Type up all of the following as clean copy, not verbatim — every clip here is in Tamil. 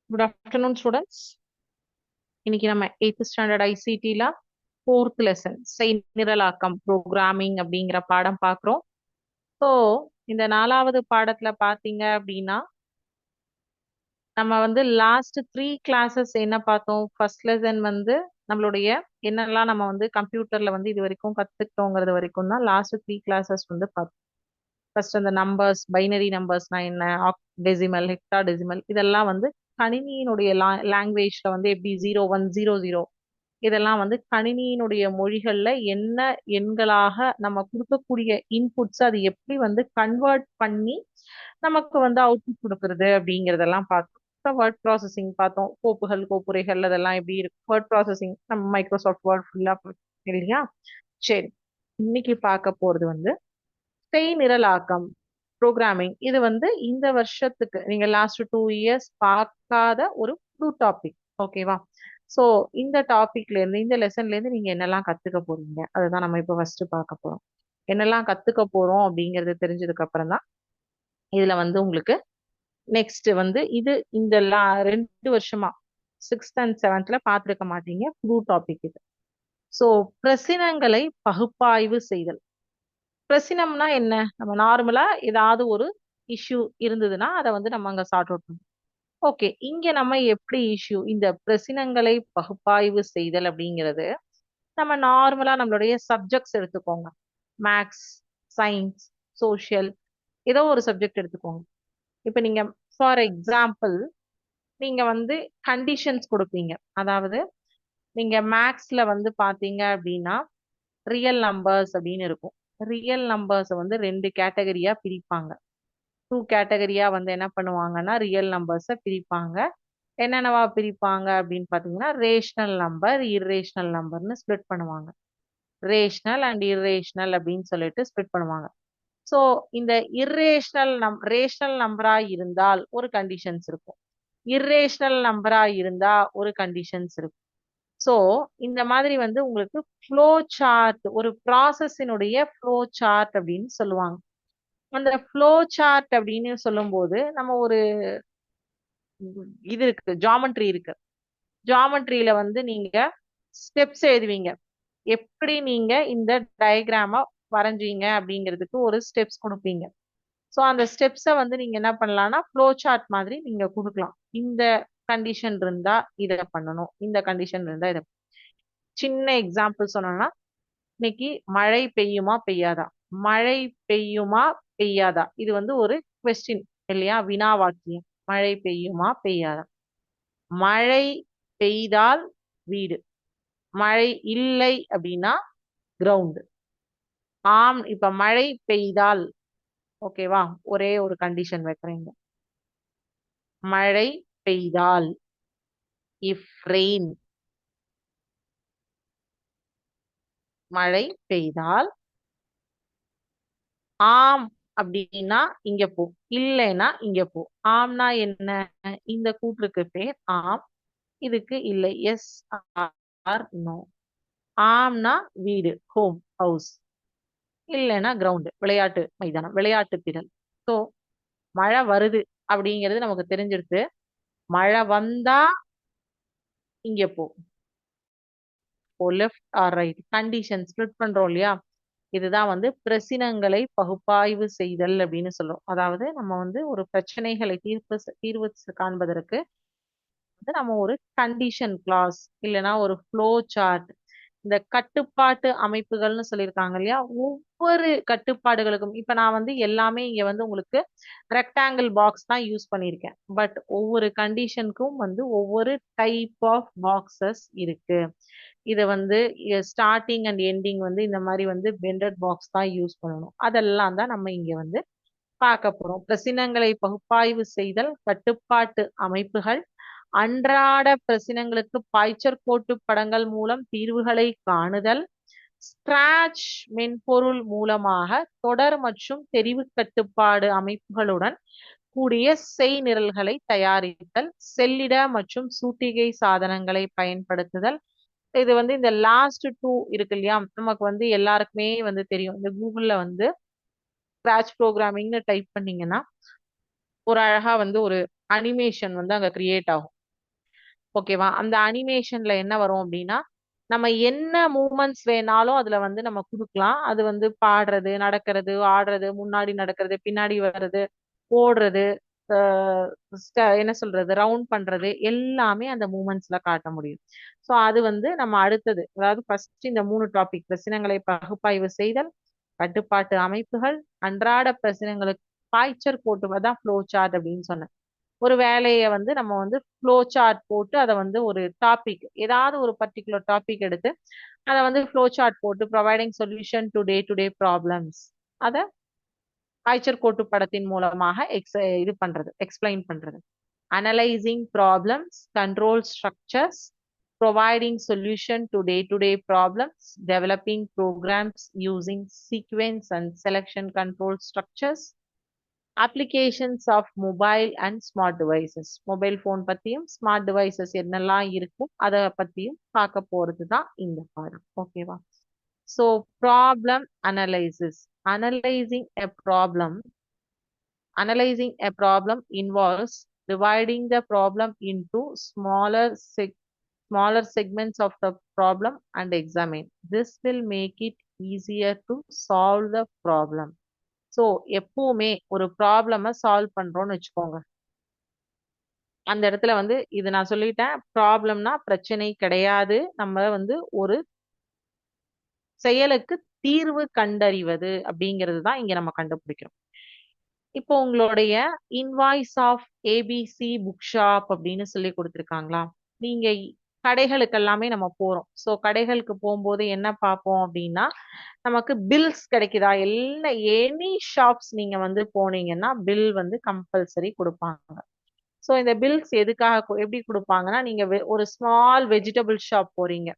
Good afternoon, students. இன்னைக்கு நம்ம 8th ஸ்டாண்டர்ட் ஐசிடில 4th லெசன் செய்நிரலாக்கம் ப்ரோக்ராமிங் அப்படிங்கிற பாடம் பார்க்குறோம். ஸோ இந்த 4வது பாடத்துல பார்த்தீங்க அப்படின்னா நம்ம வந்து லாஸ்ட் 3 கிளாஸஸ் என்ன பார்த்தோம்? ஃபர்ஸ்ட் லெசன் வந்து நம்மளுடைய என்னெல்லாம் நம்ம வந்து கம்ப்யூட்டர்ல வந்து இது வரைக்கும் கத்துக்கிட்டோங்கிறது வரைக்கும் தான் லாஸ்ட் 3 கிளாஸஸ் வந்து பார்த்தோம். ஃபர்ஸ்ட் அந்த நம்பர்ஸ், பைனரி நம்பர்ஸ்னா என்ன, டெசிமல், ஹெக்டா டெசிமல், இதெல்லாம் வந்து கணினியினுடைய லாங்குவேஜ்ல வந்து எப்படி 0100 இதெல்லாம் வந்து கணினியினுடைய மொழிகள்ல என்ன எண்களாக நம்ம கொடுக்கக்கூடிய இன்புட்ஸ் அது எப்படி வந்து கன்வெர்ட் பண்ணி நமக்கு வந்து அவுட்புட் கொடுக்கறது அப்படிங்கறதெல்லாம் பார்த்தோம். வேர்ட் ப்ராசஸிங் பார்த்தோம். கோப்புகள், கோப்புரைகள் அதெல்லாம் எப்படி இருக்கு. வேர்ட் ப்ராசஸிங் நம்ம மைக்ரோசாஃப்ட் வேர்ட் ஃபுல்லா இல்லையா? சரி, இன்னைக்கு பார்க்க போறது வந்து செய்நிரலாக்கம் ப்ரோக்ராமிங். இது வந்து இந்த வருஷத்துக்கு நீங்க லாஸ்ட் 2 இயர்ஸ் பார்க்காத ஒரு புது டாபிக். ஓகேவா? ஸோ இந்த டாபிக்ல இருந்து இந்த லெசன்ல இருந்து நீங்க என்னெல்லாம் கத்துக்க போறீங்க அதுதான் நம்ம இப்போ ஃபர்ஸ்ட் பார்க்க போறோம். என்னெல்லாம் கத்துக்க போறோம் அப்படிங்கறது தெரிஞ்சதுக்கு அப்புறம் தான் இதுல வந்து உங்களுக்கு நெக்ஸ்ட் வந்து இது இந்த 2 வருஷமா 6th and 7th பார்த்துருக்க மாட்டீங்க, புது டாபிக் இது. ஸோ பிரசினங்களை பகுப்பாய்வு செய்தல். பிரசினம்னா என்ன? நம்ம நார்மலா ஏதாவது ஒரு இஷ்யூ இருந்ததுன்னா அதை வந்து நம்ம அங்க சார்ட் அவுட் பண்ணுவோம். ஓகே, இங்க நம்ம எப்படி இஷ்யூ இந்த பிரசினங்களை பகுப்பாய்வு செய்தல் அப்படிங்கிறது நம்ம நார்மலா நம்மளுடைய சப்ஜெக்ட்ஸ் எடுத்துக்கோங்க. மேக்ஸ், சயின்ஸ், சோஷியல், ஏதோ ஒரு சப்ஜெக்ட் எடுத்துக்கோங்க. இப்ப நீங்க ஃபார் எக்ஸாம்பிள் நீங்க வந்து கண்டிஷன்ஸ் கொடுப்பீங்க. அதாவது நீங்க மேக்ஸ்ல வந்து பாத்தீங்க அப்படின்னா ரியல் நம்பர்ஸ் அப்படின்னு இருக்கும். ரியல் நம்பர்ஸ் வந்து 2 கேட்டகரியா பிரிப்பாங்க. 2 கேட்டகரியா வந்து என்ன பண்ணுவாங்கன்னா ரியல் நம்பர்ஸை பிரிப்பாங்க. என்னென்னவா பிரிப்பாங்க அப்படின்னு பாத்தீங்கன்னா ரேஷனல் நம்பர், இர்ரேஷனல் நம்பர்னு ஸ்ப்ளிட் பண்ணுவாங்க. ரேஷனல் அண்ட் இர்ரேஷனல் அப்படின்னு சொல்லிட்டு ஸ்ப்ளிட் பண்ணுவாங்க. ஸோ இந்த ரேஷனல் நம்பரா இருந்தால் ஒரு கண்டிஷன்ஸ் இருக்கும், இர்ரேஷனல் நம்பரா இருந்தா ஒரு கண்டிஷன்ஸ் இருக்கும். ஸோ இந்த மாதிரி வந்து உங்களுக்கு ஃப்ளோ சார்ட், ஒரு ப்ராசஸினுடைய ஃப்ளோ சார்ட் அப்படின்னு சொல்லுவாங்க. அந்த ஃப்ளோ சார்ட் அப்படின்னு சொல்லும்போது நம்ம ஒரு இது இருக்கு, ஜாமெட்ரி இருக்கு. ஜாமெட்ரியில வந்து நீங்க ஸ்டெப்ஸ் எழுதுவீங்க. எப்படி நீங்க இந்த டயக்ராம வரைஞ்சீங்க அப்படிங்கிறதுக்கு ஒரு ஸ்டெப்ஸ் கொடுப்பீங்க. ஸோ அந்த ஸ்டெப்ஸை வந்து நீங்க என்ன பண்ணலாம்னா ஃப்ளோ சார்ட் மாதிரி நீங்க கொடுக்கலாம். இந்த கண்டிஷன் இருந்தா இதை பண்ணணும், இந்த கண்டிஷன் இருந்தா இதை. சின்ன எக்ஸாம்பிள் சொன்னோம்னா இன்னைக்கு மழை பெய்யுமா பெய்யாதா, மழை பெய்யுமா பெய்யாதா, இது வந்து ஒரு கொஸ்டின் இல்லையா, வினா வாக்கியம். மழை பெய்யுமா பெய்யாதா. மழை பெய்தால் வீடு, மழை இல்லை அப்படின்னா கிரவுண்ட். ஆம், இப்ப மழை பெய்தால், ஓகேவா, ஒரே ஒரு கண்டிஷன் வைக்கிறீங்க. மழை பெய்தால், இஃப் ரெயின், மழை பெய்தால், ஆம் அப்படின்னா இங்க போ, இல்லைன்னா இங்க போ. ஆம்னா என்ன? இந்த கூற்றுக்கு பேர் ஆம், இதுக்கு இல்லை, எஸ் ஆர் நோ. ஆம்னா வீடு, ஹோம், ஹவுஸ். இல்லைன்னா கிரவுண்ட், விளையாட்டு மைதானம், விளையாட்டு திடல். ஸோ மழை வருது அப்படிங்கிறது நமக்கு தெரிஞ்சிருது. மழை வந்தா இங்க போ, left or right, condition split பண்றோம் இல்லையா. இதுதான் வந்து பிரசினங்களை பகுப்பாய்வு செய்தல் அப்படின்னு சொல்லுவோம். அதாவது நம்ம வந்து ஒரு பிரச்சனைகளை தீர்வு காண்பதற்கு வந்து நம்ம ஒரு கண்டிஷன் கிளாஸ் இல்லைன்னா ஒரு ஃப்ளோ சார்ட், இந்த கட்டுப்பாட்டு அமைப்புகள்னு சொல்லியிருக்காங்க இல்லையா. ஒவ்வொரு கட்டுப்பாடுகளுக்கும் இப்ப நான் வந்து எல்லாமே இங்க வந்து உங்களுக்கு ரெக்டாங்கிள் பாக்ஸ் தான் யூஸ் பண்ணியிருக்கேன். பட் ஒவ்வொரு கண்டிஷனுக்கும் வந்து ஒவ்வொரு டைப் ஆஃப் பாக்ஸஸ் இருக்கு. இதை வந்து ஸ்டார்டிங் அண்ட் எண்டிங் வந்து இந்த மாதிரி வந்து பெண்டட் பாக்ஸ் தான் யூஸ் பண்ணணும். அதெல்லாம் தான் நம்ம இங்க வந்து பார்க்க போறோம். பிரசினங்களை பகுப்பாய்வு செய்தல், கட்டுப்பாட்டு அமைப்புகள், அன்றாட பிரசினங்களுக்கு பாய்ச்சர் கோட்டு படங்கள் மூலம் தீர்வுகளை காணுதல், ஸ்கிராட்ச் மென்பொருள் மூலமாக தொடர் மற்றும் தெரிவு கட்டுப்பாடு அமைப்புகளுடன் கூடிய செய்நிரல்களை தயாரித்தல், செல்லிட மற்றும் சூட்டிகை சாதனங்களை பயன்படுத்துதல். இது வந்து இந்த லாஸ்ட் 2 இருக்கு இல்லையா, நமக்கு வந்து எல்லாருக்குமே வந்து தெரியும். இந்த கூகுள்ல வந்து ஸ்கிராட்ச் ப்ரோக்ராமிங்னு டைப் பண்ணீங்கன்னா ஒரு அழகா வந்து ஒரு அனிமேஷன் வந்து அங்க கிரியேட் ஆகும். ஓகேவா? அந்த அனிமேஷன்ல என்ன வரும் அப்படின்னா நம்ம என்ன மூமெண்ட்ஸ் வேணாலும் அதுல வந்து நம்ம கொடுக்கலாம். அது வந்து பாடுறது, நடக்கிறது, ஆடுறது, முன்னாடி நடக்கிறது, பின்னாடி வர்றது, ஓடுறது, என்ன சொல்றது, ரவுண்ட் பண்றது, எல்லாமே அந்த மூமெண்ட்ஸ்ல காட்ட முடியும். ஸோ அது வந்து நம்ம அடுத்தது, அதாவது ஃபர்ஸ்ட் இந்த 3 டாபிக்: பிரச்சனைகளை பகுப்பாய்வு செய்தல், கட்டுப்பாட்டு அமைப்புகள், அன்றாட பிரச்சனைகளுக்கு பாய்ச்சர் போட்டுவதான் ஃப்ளோ சார்ட் அப்படின்னு சொன்னேன். ஒரு வேலையை வந்து நம்ம வந்து ஃப்ளோ சார்ட் போட்டு அதை வந்து ஒரு டாபிக், ஏதாவது ஒரு பர்டிகுலர் டாபிக் எடுத்து அதை வந்து ஃப்ளோ சார்ட் போட்டு providing solution to the problems, அதை பாய்ச்சர் கோட்டு படத்தின் மூலமாக இது பண்றது, எக்ஸ்பிளைன் பண்றது. Analysing problems, control structures, providing solution to the problems, developing programs using sequence and selection control structures, applications of mobile and smart devices. Mobile phone பத்தியும் ஸ்மார்ட் டிவைசஸ் என்னெல்லாம் இருக்கும் அதை பத்தியும் பார்க்க போறது தான் இந்த பாடம். ஓகேவா? So problem analysis. Analysing a problem Analyzing a problem involves dividing the problem into smaller segments of the problem and examine. This will make it easier to solve the problem. So எப்பவுமே ஒரு ப்ராப்ளம சால்வ் பண்றோம்னு வச்சுக்கோங்க. அந்த இடத்துல வந்து இது நான் சொல்லிட்டேன், ப்ராப்ளம்னா பிரச்சனை கிடையாது. நம்ம வந்து ஒரு செயலுக்கு தீர்வு கண்டறிவது அப்படிங்கிறது தான் இங்க நம்ம கண்டுபிடிக்கிறோம். இப்போ உங்களுடைய invoice of ABC book shop அப்படின்னு சொல்லி கொடுத்துருக்காங்களா? நீங்க கடைகளுக்கு எல்லாமே நம்ம போறோம். ஸோ கடைகளுக்கு போகும்போது என்ன பார்ப்போம் அப்படின்னா நமக்கு பில்ஸ் கிடைக்குதா? எனி ஷாப்ஸ் நீங்க வந்து போனீங்கன்னா பில் வந்து கம்பல்சரி கொடுப்பாங்க. ஸோ இந்த பில்ஸ் எதுக்காக எப்படி கொடுப்பாங்கன்னா, நீங்க ஒரு ஸ்மால் வெஜிடபிள் ஷாப் போறீங்க.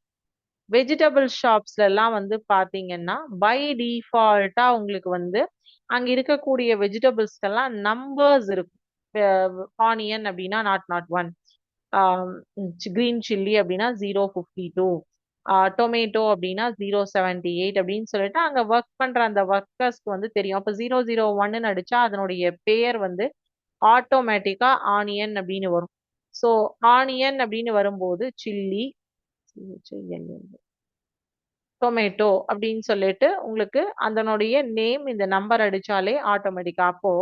வெஜிடபிள் ஷாப்ஸ்ல எல்லாம் வந்து பாத்தீங்கன்னா பை டிஃபால்ட்டா உங்களுக்கு வந்து அங்க இருக்கக்கூடிய வெஜிடபிள்ஸ்க்கெல்லாம் நம்பர்ஸ் இருக்கும். ஆனியன் அப்படின்னா நாட் ஒன், கிரீன் சில்லி அப்படின்னா 052, டொமேட்டோ அப்படின்னா 078 அப்படின்னு சொல்லிட்டு அங்க ஒர்க் பண்ற அந்த ஒர்க்கர்ஸ்க்கு வந்து தெரியும். அப்ப 001ன்னு அடிச்சா அதனுடைய பேர் வந்து ஆட்டோமேட்டிக்கா ஆனியன் அப்படின்னு வரும். ஸோ ஆனியன் அப்படின்னு வரும்போது சில்லி, டொமேட்டோ அப்படின்னு சொல்லிட்டு உங்களுக்கு அதனுடைய நேம் இந்த நம்பர் அடிச்சாலே ஆட்டோமேட்டிக்கா. அப்போ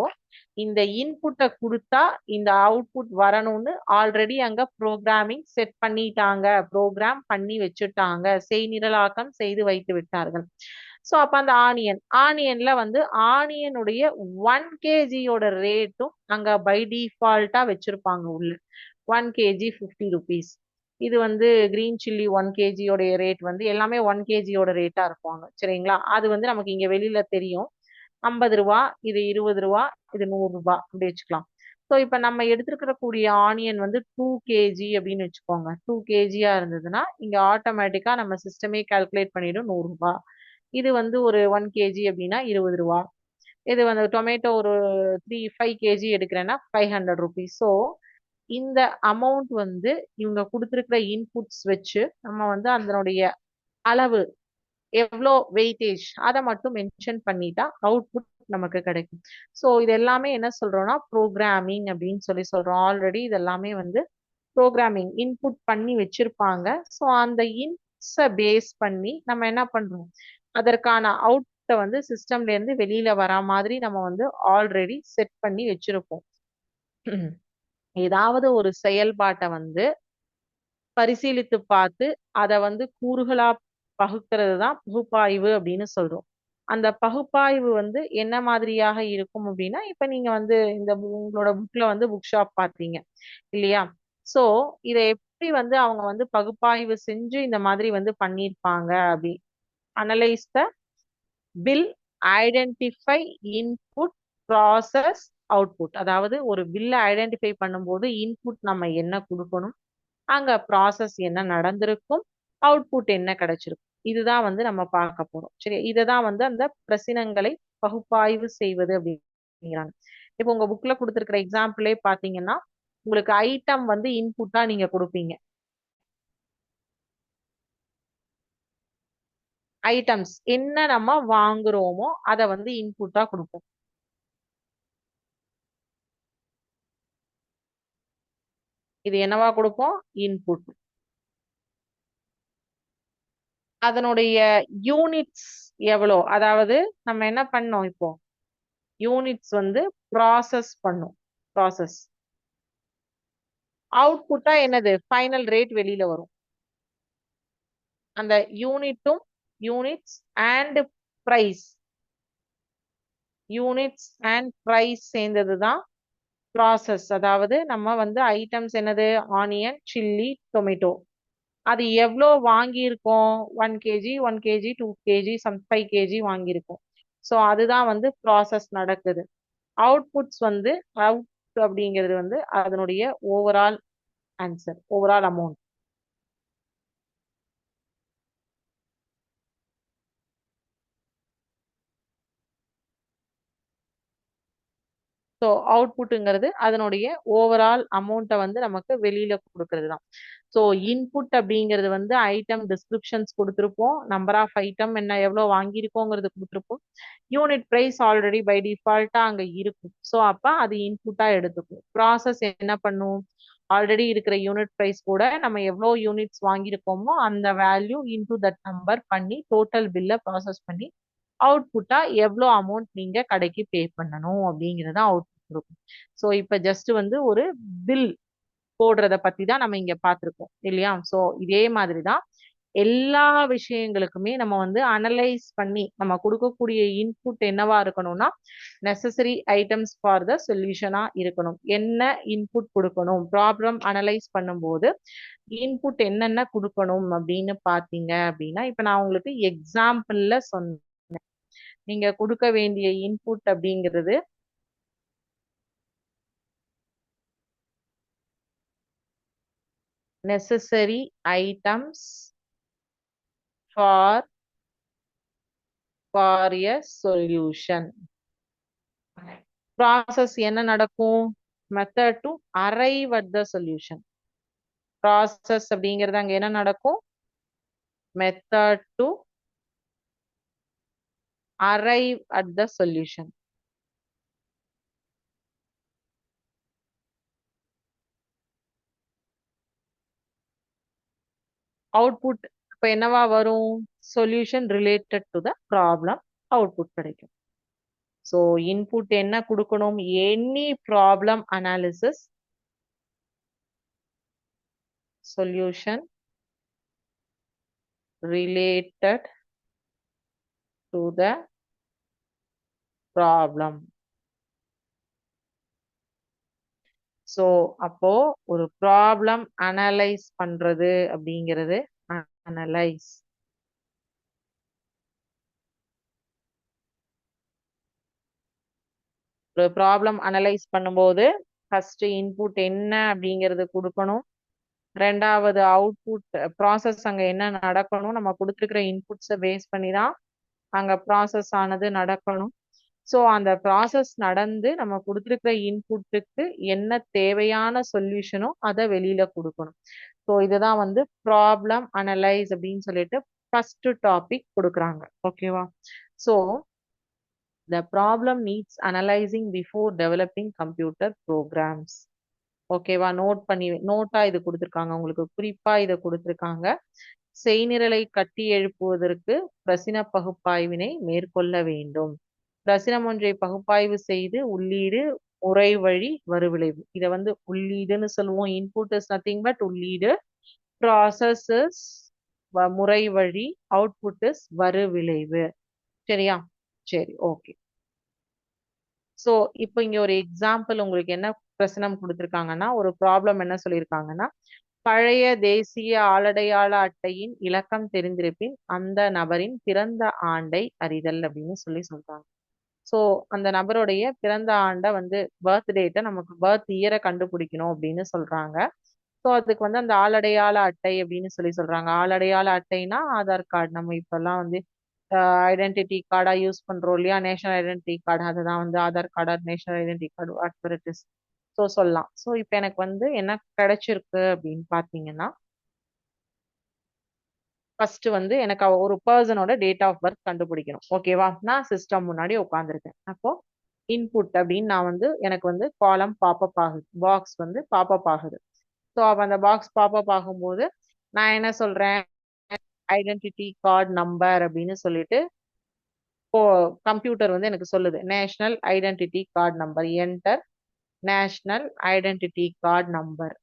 இந்த இன்புட்டை கொடுத்தா இந்த அவுட்புட் வரணும்னு ஆல்ரெடி அங்க ப்ரோக்ராமிங் செட் பண்ணிட்டாங்க, ப்ரோக்ராம் பண்ணி வச்சுட்டாங்க, நிரலாக்கம் செய்து வைத்து விட்டார்கள். ஸோ அப்ப அந்த ஆனியன்ல வந்து ஆனியனுடைய 1 kg ரேட்டும் அங்க பை டிஃபால்ட்டா வச்சிருப்பாங்க உள்ள. 1 kg 50 rupees. இது வந்து கிரீன் சில்லி 1 kg ரேட் வந்து எல்லாமே 1 kg ரேட்டா இருப்பாங்க. சரிங்களா? அது வந்து நமக்கு இங்க வெளியில தெரியும். 50 ரூபா, இது 20 ரூபா, இது 100 ரூபா அப்படி வச்சுக்கலாம். ஸோ இப்போ நம்ம எடுத்துருக்கிற கூடிய ஆனியன் வந்து 2 kg அப்படின்னு வச்சுக்கோங்க. 2 kg இருந்ததுன்னா இங்க ஆட்டோமேட்டிக்கா நம்ம சிஸ்டமே கால்குலேட் பண்ணிடும் 100 ரூபா. இது வந்து ஒரு 1 kg அப்படின்னா 20 ரூபா. இது வந்து டொமேட்டோ ஒரு 5 kg எடுக்கிறேன்னா 500 rupees. ஸோ இந்த அமௌண்ட் வந்து இவங்க கொடுத்துருக்கிற இன்புட்ஸ் வச்சு நம்ம வந்து அதனுடைய அளவு எவ்வளோ வெயிட்டேஜ் அதை மட்டும் மென்ஷன் பண்ணிட்டா அவுட்புட் நமக்கு கிடைக்கும். ஸோ இது எல்லாமே என்ன சொல்றோம்னா ப்ரோக்ராமிங் அப்படின்னு சொல்லி சொல்றோம். ஆல்ரெடி இது எல்லாமே வந்து ப்ரோக்ராமிங் இன்புட் பண்ணி வச்சிருப்பாங்க. ஸோ அந்த இன்புட்ஸை பேஸ் பண்ணி நம்ம என்ன பண்றோம், அதற்கான அவுட்டை வந்து சிஸ்டம்ல இருந்து வெளியில வர மாதிரி நம்ம வந்து ஆல்ரெடி செட் பண்ணி வச்சிருப்போம். ஏதாவது ஒரு செயல்பாட்டை வந்து பரிசீலித்து பார்த்து அதை வந்து கூறுகளா பகுக்கிறது தான் பகுப்பாய்வு அப்படின்னு சொல்றோம். அந்த பகுப்பாய்வு வந்து என்ன மாதிரியாக இருக்கும் அப்படின்னா, இப்ப நீங்க வந்து இந்த உங்களோட புக்ல வந்து புக் ஷாப் பார்த்தீங்க இல்லையா? சோ இதை எப்படி வந்து அவங்க வந்து பகுப்பாய்வு செஞ்சு இந்த மாதிரி வந்து பண்ணியிருப்பாங்க அப்படி. Analyse the bill, identify input, process, output. அதாவது ஒரு பில்லை ஐடென்டிஃபை பண்ணும்போது இன்புட் நம்ம என்ன கொடுக்கணும், அங்க ப்ராசஸ் என்ன நடந்திருக்கும், அவுட்புட் என்ன கிடைச்சிருக்கும், இதுதான் வந்து நம்ம பார்க்க போறோம். சரி, இததான் வந்து அந்த பிரச்சனைகளை பகுப்பாய்வு செய்வது அப்படிங்கிறாங்க. இப்போ உங்க புக்ல கொடுத்துருக்கிற எக்ஸாம்பிளே பாத்தீங்கன்னா உங்களுக்கு ஐட்டம் வந்து இன்புட்டா நீங்க கொடுப்பீங்க. ஐட்டம்ஸ் என்ன நம்ம வாங்குறோமோ அதை வந்து இன்புட்டா கொடுப்போம். இது என்னவா கொடுப்போம்? இன்புட். அதனுடைய யூனிட்ஸ் எவ்வளோ? அதாவது நம்ம என்ன பண்ணோம் இப்போ? யூனிட்ஸ் வந்து ப்ராசஸ் பண்ணும். ப்ராசஸ். அவுட்புட்டா என்னது? ஃபைனல் ரேட் வெளியில வரும். அந்த யூனிட்டும் units and price. Units and price சேர்ந்தது தான் ப்ராசஸ். அதாவது நம்ம வந்து ஐட்டம்ஸ் என்னது? Onion, chilli, tomato. அது எவ்வளோ வாங்கியிருக்கோம்? 1 kg, 1 kg, 2 kg, 5 kg வாங்கியிருக்கோம். ஸோ அதுதான் வந்து ப்ராசஸ் நடக்குது. அவுட்புட்ஸ் வந்து அவுட் அப்படிங்கிறது வந்து அதனுடைய overall answer, overall amount. So அவுட்புட்டுங்கிறது அதனுடைய ஓவரால் அமௌண்ட்டை வந்து நமக்கு வெளியில கொடுக்கறது தான். ஸோ இன்புட் அப்படிங்கிறது வந்து ஐட்டம் டிஸ்கிரிப்ஷன்ஸ் கொடுத்துருப்போம், நம்பர் ஆஃப் ஐட்டம் என்ன எவ்வளோ வாங்கியிருக்கோங்கிறது கொடுத்துருப்போம், யூனிட் ப்ரைஸ் ஆல்ரெடி பை டிஃபால்ட்டா அங்க இருக்கும். ஸோ அப்ப அது இன்புட்டா எடுத்துக்கும். ப்ராசஸ் என்ன பண்ணும்? ஆல்ரெடி இருக்கிற யூனிட் ப்ரைஸ் கூட நம்ம எவ்வளோ யூனிட்ஸ் வாங்கியிருக்கோமோ அந்த வேல்யூ இன்டூ தட் நம்பர் பண்ணி டோட்டல் பில்லை ப்ராசஸ் பண்ணி அவுட்புட்டா எவ்வளோ அமௌண்ட் நீங்க கடைக்கு பே பண்ணணும் அப்படிங்கறத அவுட்புட் இருக்கும். ஸோ இப்ப ஜஸ்ட் வந்து ஒரு பில் போடுறத பத்தி தான் நம்ம இங்க பார்த்திருக்கோம் இல்லையா? ஸோ இதே மாதிரி தான் எல்லா விஷயங்களுக்குமே நம்ம வந்து அனலைஸ் பண்ணி நம்ம கொடுக்கக்கூடிய இன்புட் என்னவா இருக்கணும்னா நெசசரி ஐட்டம்ஸ் ஃபார் த சொல்யூஷனா இருக்கணும். என்ன இன்புட் கொடுக்கணும்? ப்ராப்ளம் அனலைஸ் பண்ணும்போது இன்புட் என்னென்ன கொடுக்கணும் அப்படின்னு பார்த்தீங்க அப்படின்னா, இப்ப நான் உங்களுக்கு எக்ஸாம்பிள்ல சொன்னேன். நீங்க கொடுக்க வேண்டிய இன்புட் அப்படிங்கிறது necessary items for a solution. Process என்ன நடக்கும்? Method to arrive at the solution. Process அப்படிங்கிறது அங்க என்ன நடக்கும்? Method to arrive at the solution. Output இப்ப என்னவா வரும்? Solution related to the problem output கிடைக்கும். ஸோ இன்புட் என்ன கொடுக்கணும்? Any problem analysis solution related to the problem. So அப்போ ஒரு ப்ராப்ளம் அனலைஸ் பண்றது அப்படிங்கிறது அனலைஸ். ஒரு ப்ராப்ளம் அனலைஸ் பண்ணும்போது ஃபர்ஸ்ட் இன்புட் என்ன அப்படிங்கிறது கொடுக்கணும். ரெண்டாவது அவுட்புட் ப்ராசஸ் அங்க என்ன நடக்கணும்? நம்ம கொடுத்துருக்கிற இன்புட்ஸை பேஸ் பண்ணி தான் அங்க ப்ராசஸ் ஆனது நடக்கணும். ஸோ அந்த ப்ராசஸ் நடந்து நம்ம கொடுத்துருக்கிற இன்புட்டுக்கு என்ன தேவையான சொல்யூஷனோ அதை வெளியில கொடுக்கணும். ஸோ இதுதான் வந்து ப்ராப்ளம் அனலைஸ் அப்படின்னு சொல்லிட்டு ஃபர்ஸ்ட் டாபிக் கொடுக்குறாங்க. ஓகேவா? So the problem needs analysing before developing computer programs. ஓகேவா? நோட் பண்ணி நோட்டா இது கொடுத்துருக்காங்க, உங்களுக்கு குறிப்பா இதை கொடுத்துருக்காங்க. செய்நிரலை கட்டி எழுப்புவதற்கு பிரசின பகுப்பாய்வினை மேற்கொள்ள வேண்டும். பிரசினம் ஒன்றை பகுப்பாய்வு செய்து உள்ளீடு முறை வழி வருவிளைவு. இதை வந்து உள்ளீடுன்னு சொல்லுவோம். இன்புட் இஸ் நத்திங் பட் உள்ளீடு. ப்ராசஸ் இஸ் முறை வழி. அவுட்புட் இஸ் வருவிளைவு. சரியா? சரி, ஓகே. ஸோ இப்போ இங்க ஒரு எக்ஸாம்பிள் உங்களுக்கு என்ன பிரசனம் கொடுத்துருக்காங்கன்னா, ஒரு ப்ராப்ளம் என்ன சொல்லியிருக்காங்கன்னா, பழைய தேசிய ஆளடையாள அட்டையின் இலக்கம் தெரிந்திருப்பின் அந்த நபரின் பிறந்த ஆண்டை அறிதல் அப்படின்னு சொல்றாங்க. ஸோ அந்த நபருடைய பிறந்த ஆண்டை வந்து பர்த் டேட்டை நமக்கு பர்த் இயரை கண்டுபிடிக்கணும் அப்படின்னு சொல்றாங்க. ஸோ அதுக்கு வந்து அந்த ஆளடையாள அட்டை அப்படின்னு சொல்றாங்க. ஆளடையாள அட்டைனா ஆதார் கார்டு. நம்ம இப்பெல்லாம் வந்து ஐடென்டிட்டி கார்டா யூஸ் பண்றோம் இல்லையா? நேஷனல் ஐடென்டிட்டி கார்டு, அதுதான் வந்து Aadhaar card, national identity card, what it is. So சொல்லலாம். ஸோ இப்போ எனக்கு வந்து என்ன கிடைச்சிருக்கு அப்படின்னு பார்த்தீங்கன்னா, ஃபர்ஸ்ட் வந்து எனக்கு ஒரு பர்சனோட டேட் ஆஃப் பர்த் கண்டுபிடிக்கணும். ஓகேவா? நான் சிஸ்டம் முன்னாடி உட்காந்துருக்கேன். அப்போ இன்புட் அப்படின்னு நான் வந்து எனக்கு வந்து காலம் பாப்பப் ஆகுது, பாக்ஸ் வந்து பாப்பப் ஆகுது. ஸோ அப்போ அந்த பாக்ஸ் பாப்பப் ஆகும்போது நான் என்ன சொல்றேன், ஐடென்டிட்டி கார்டு நம்பர் அப்படின்னு சொல்லிட்டு இப்போ கம்ப்யூட்டர் வந்து எனக்கு சொல்லுது national identity card number, enter national identity card number.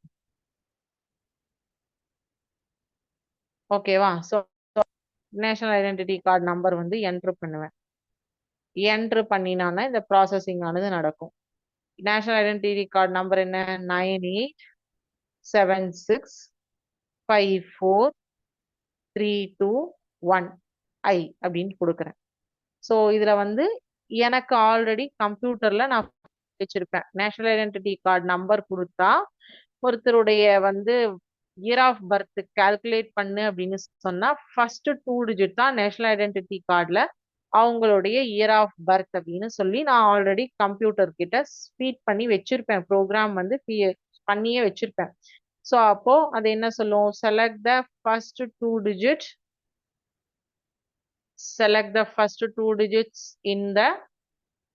ஓகேவா? So national identity card number வந்து என்ட்ரு பண்ணுவேன். என்ட்ரு பண்ணினான்னா இந்த ப்ராசஸிங் ஆனது நடக்கும். நேஷனல் ஐடென்டிட்டி கார்டு நம்பர் என்ன, 98765432 1 அப்படின்னு கொடுக்குறேன். ஸோ இதுல வந்து எனக்கு ஆல்ரெடி கம்ப்யூட்டர்ல நான் வச்சிருப்பேன். நேஷனல் ஐடென்டிட்டி கார்டு நம்பர் கொடுத்தா ஒருத்தருடைய வந்து இயர் ஆஃப் பர்த் கால்குலேட் பண்ணு அப்படின்னு சொன்னா ஃபர்ஸ்ட் 2 டிஜிட் தான் நேஷனல் ஐடென்டிட்டி கார்டுல அவங்களுடைய இயர் ஆஃப் பர்த் அப்படின்னு சொல்லி நான் ஆல்ரெடி கம்ப்யூட்டர் கிட்ட ஃபீட் பண்ணி வச்சிருப்பேன். ப்ரோக்ராம் வந்து பண்ணியே வச்சிருப்பேன். ஸோ அப்போ அது என்ன சொல்லும், select the first 2 digits in the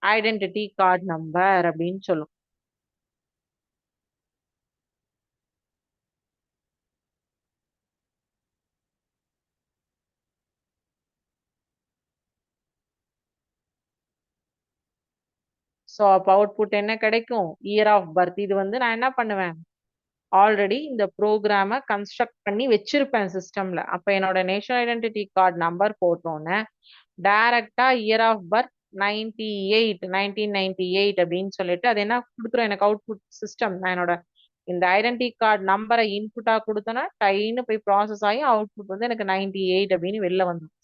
identity card number அப்படின்னு சொல்லும். ஸோ அப்போ அவுட்புட் என்ன கிடைக்கும், இயர் ஆஃப் பர்த். இது வந்து நான் என்ன பண்ணுவேன், ஆல்ரெடி இந்த ப்ரோக்ராமை கன்ஸ்ட்ரக்ட் பண்ணி வச்சிருப்பேன் சிஸ்டம்ல. அப்ப என்னோட நேஷனல் ஐடென்டிட்டி கார்டு நம்பர் போட்டோன்னே டைரக்டா இயர் ஆஃப் பர்த் 1998 அப்படின்னு சொல்லிட்டு அது என்ன கொடுத்துரும் எனக்கு அவுட்புட் சிஸ்டம். நான் என்னோட இந்த ஐடென்டிட்டி கார்டு நம்பரை இன்புட்டா கொடுத்தோன்னா டைன்னு போய் ப்ராசஸ் ஆகி அவுட்புட் வந்து எனக்கு 98 அப்படின்னு வெளில வந்துடும்.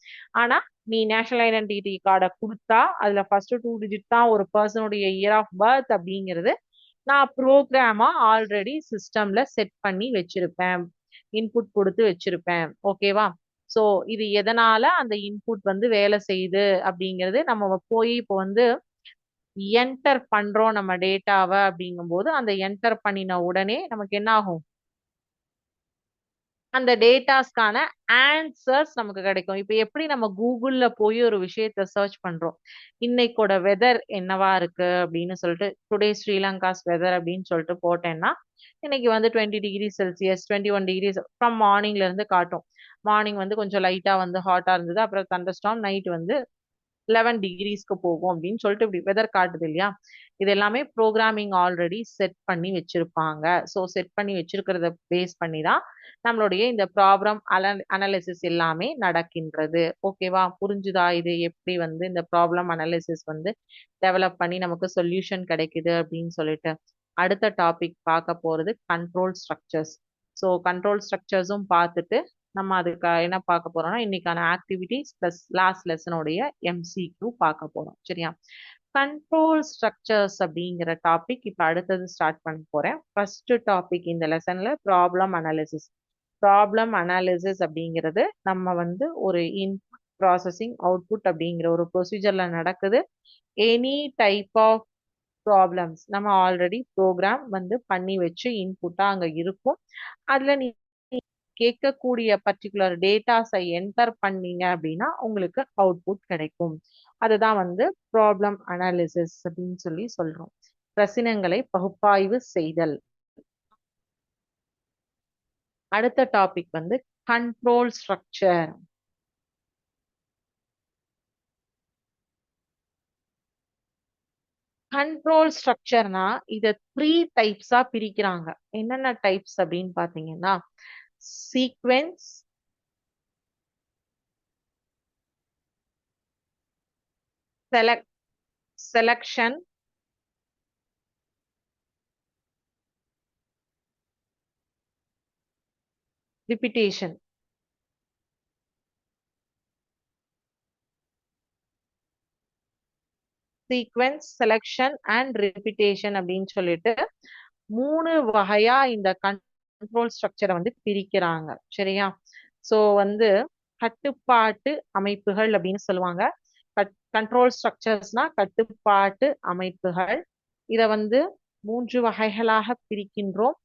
ஆனா நீ நேஷனல் ஐடென்டிட்டி கார்டை கொடுத்தா அதுல ஃபர்ஸ்ட் 2 டிஜிட் தான் ஒரு பர்சனுடைய இயர் ஆஃப் பர்த் அப்படிங்கிறது நான் ப்ரோக்ராமா ஆல்ரெடி சிஸ்டம்ல செட் பண்ணி வச்சிருப்பேன், இன்புட் கொடுத்து வச்சிருப்பேன். ஓகேவா? ஸோ இது எதனால அந்த இன்புட் வந்து வேலை செய்யுது அப்படிங்கிறது நம்ம போய் இப்போ வந்து என்டர் பண்றோம் நம்ம டேட்டாவை அப்படிங்கும்போது அந்த என்டர் பண்ணின உடனே நமக்கு என்ன ஆகும், அந்த டேட்டாஸ்க்கான ஆன்சர்ஸ் நமக்கு கிடைக்கும். இப்போ எப்படி நம்ம கூகுள்ல போய் ஒரு விஷயத்த சர்ச் பண்றோம், இன்னைக்கோட வெதர் என்னவா இருக்கு அப்படின்னு சொல்லிட்டு டுடே ஸ்ரீலங்காஸ் வெதர் அப்படின்னு சொல்லிட்டு போட்டேன்னா இன்னைக்கு வந்து 20 டிகிரி செல்சியஸ் 21 டிகிரிஸ் ஃப்ரம் மார்னிங்ல இருந்து காட்டும். மார்னிங் வந்து கொஞ்சம் லைட்டா வந்து ஹாட்டா இருந்தது, அப்புறம் தண்டர்ஸ்டார்ம், நைட் வந்து 11 டிகிரிஸ்க்கு போகும் அப்படின்னு சொல்லிட்டு இப்படி வெதர் காட்டுது இல்லையா. இது எல்லாமே ப்ரோக்ராமிங் ஆல்ரெடி செட் பண்ணி வச்சிருப்பாங்க. ஸோ செட் பண்ணி வச்சிருக்கிறத பேஸ் பண்ணி தான் நம்மளுடைய இந்த ப்ராப்ளம் அனாலிசிஸ் எல்லாமே நடக்கின்றது. ஓகேவா? புரிஞ்சுதா இது எப்படி வந்து இந்த ப்ராப்ளம் அனாலிசிஸ் வந்து டெவலப் பண்ணி நமக்கு சொல்யூஷன் கிடைக்குது அப்படின்னு சொல்லிட்டு. அடுத்த டாபிக் பார்க்க போறது கண்ட்ரோல் ஸ்ட்ரக்சர்ஸ். ஸோ கண்ட்ரோல் ஸ்ட்ரக்சர்ஸும் பார்த்துட்டு நம்ம அதுக்கு என்ன பார்க்க போறோம்னா இன்னைக்கான ஆக்டிவிட்டிஸ் பிளஸ் லாஸ்ட் லெசனுடைய MCQ பார்க்க போறோம். சரியா? கண்ட்ரோல் ஸ்ட்ரக்சர்ஸ் அப்படிங்கிற டாபிக் இப்ப அடுத்தது ஸ்டார்ட் பண்ண போறேன். ஃபர்ஸ்ட் டாபிக் இந்த லெசன்ல ப்ராப்ளம் அனாலிசிஸ். ப்ராப்ளம் அனாலிசிஸ் அப்படிங்கிறது நம்ம வந்து ஒரு இன்புட் ப்ராசஸிங் அவுட்புட் அப்படிங்கிற ஒரு ப்ரொசீஜர்ல நடக்குது. எனி டைப் ஆஃப் ப்ராப்ளம்ஸ் நம்ம ஆல்ரெடி ப்ரோக்ராம் வந்து பண்ணி வச்சு இன்புட்டா அங்க இருக்கும். அதுல நீ கேட்கக்கூடிய பர்டிகுலர் டேட்டாஸை என்டர் பண்ணீங்க அப்படின்னா உங்களுக்கு அவுட்புட் கிடைக்கும். அதுதான் வந்து ப்ராப்ளம் அனாலிசிஸ் அப்படின்னு சொல்லி சொல்றோம். பிரச்சனைகளை பகுப்பாய்வு செய்தல். அடுத்த டாபிக் வந்து கண்ட்ரோல் ஸ்ட்ரக்சர். கண்ட்ரோல் ஸ்ட்ரக்சர்னா இத 3 டைப்ஸா பிரிக்கிறாங்க. என்னென்ன டைப்ஸ் அப்படின்னு பாத்தீங்கன்னா sequence, selection, repetition. Sequence, selection and repetition அப்படின்னு சொல்லிட்டு 3 வகையா இந்த கண்ட்ரோல் ஸ்ட்ரக்சரை வந்து பிரிக்கிறாங்க. சரியா? சோ வந்து கட்டுப்பாட்டு அமைப்புகள் அப்படின்னு சொல்லுவாங்க. கண்ட்ரோல் ஸ்ட்ரக்சர்ஸ்னா கட்டுப்பாட்டு அமைப்புகள். இத வந்து 3 வகைகளாக பிரிக்கின்றோம்.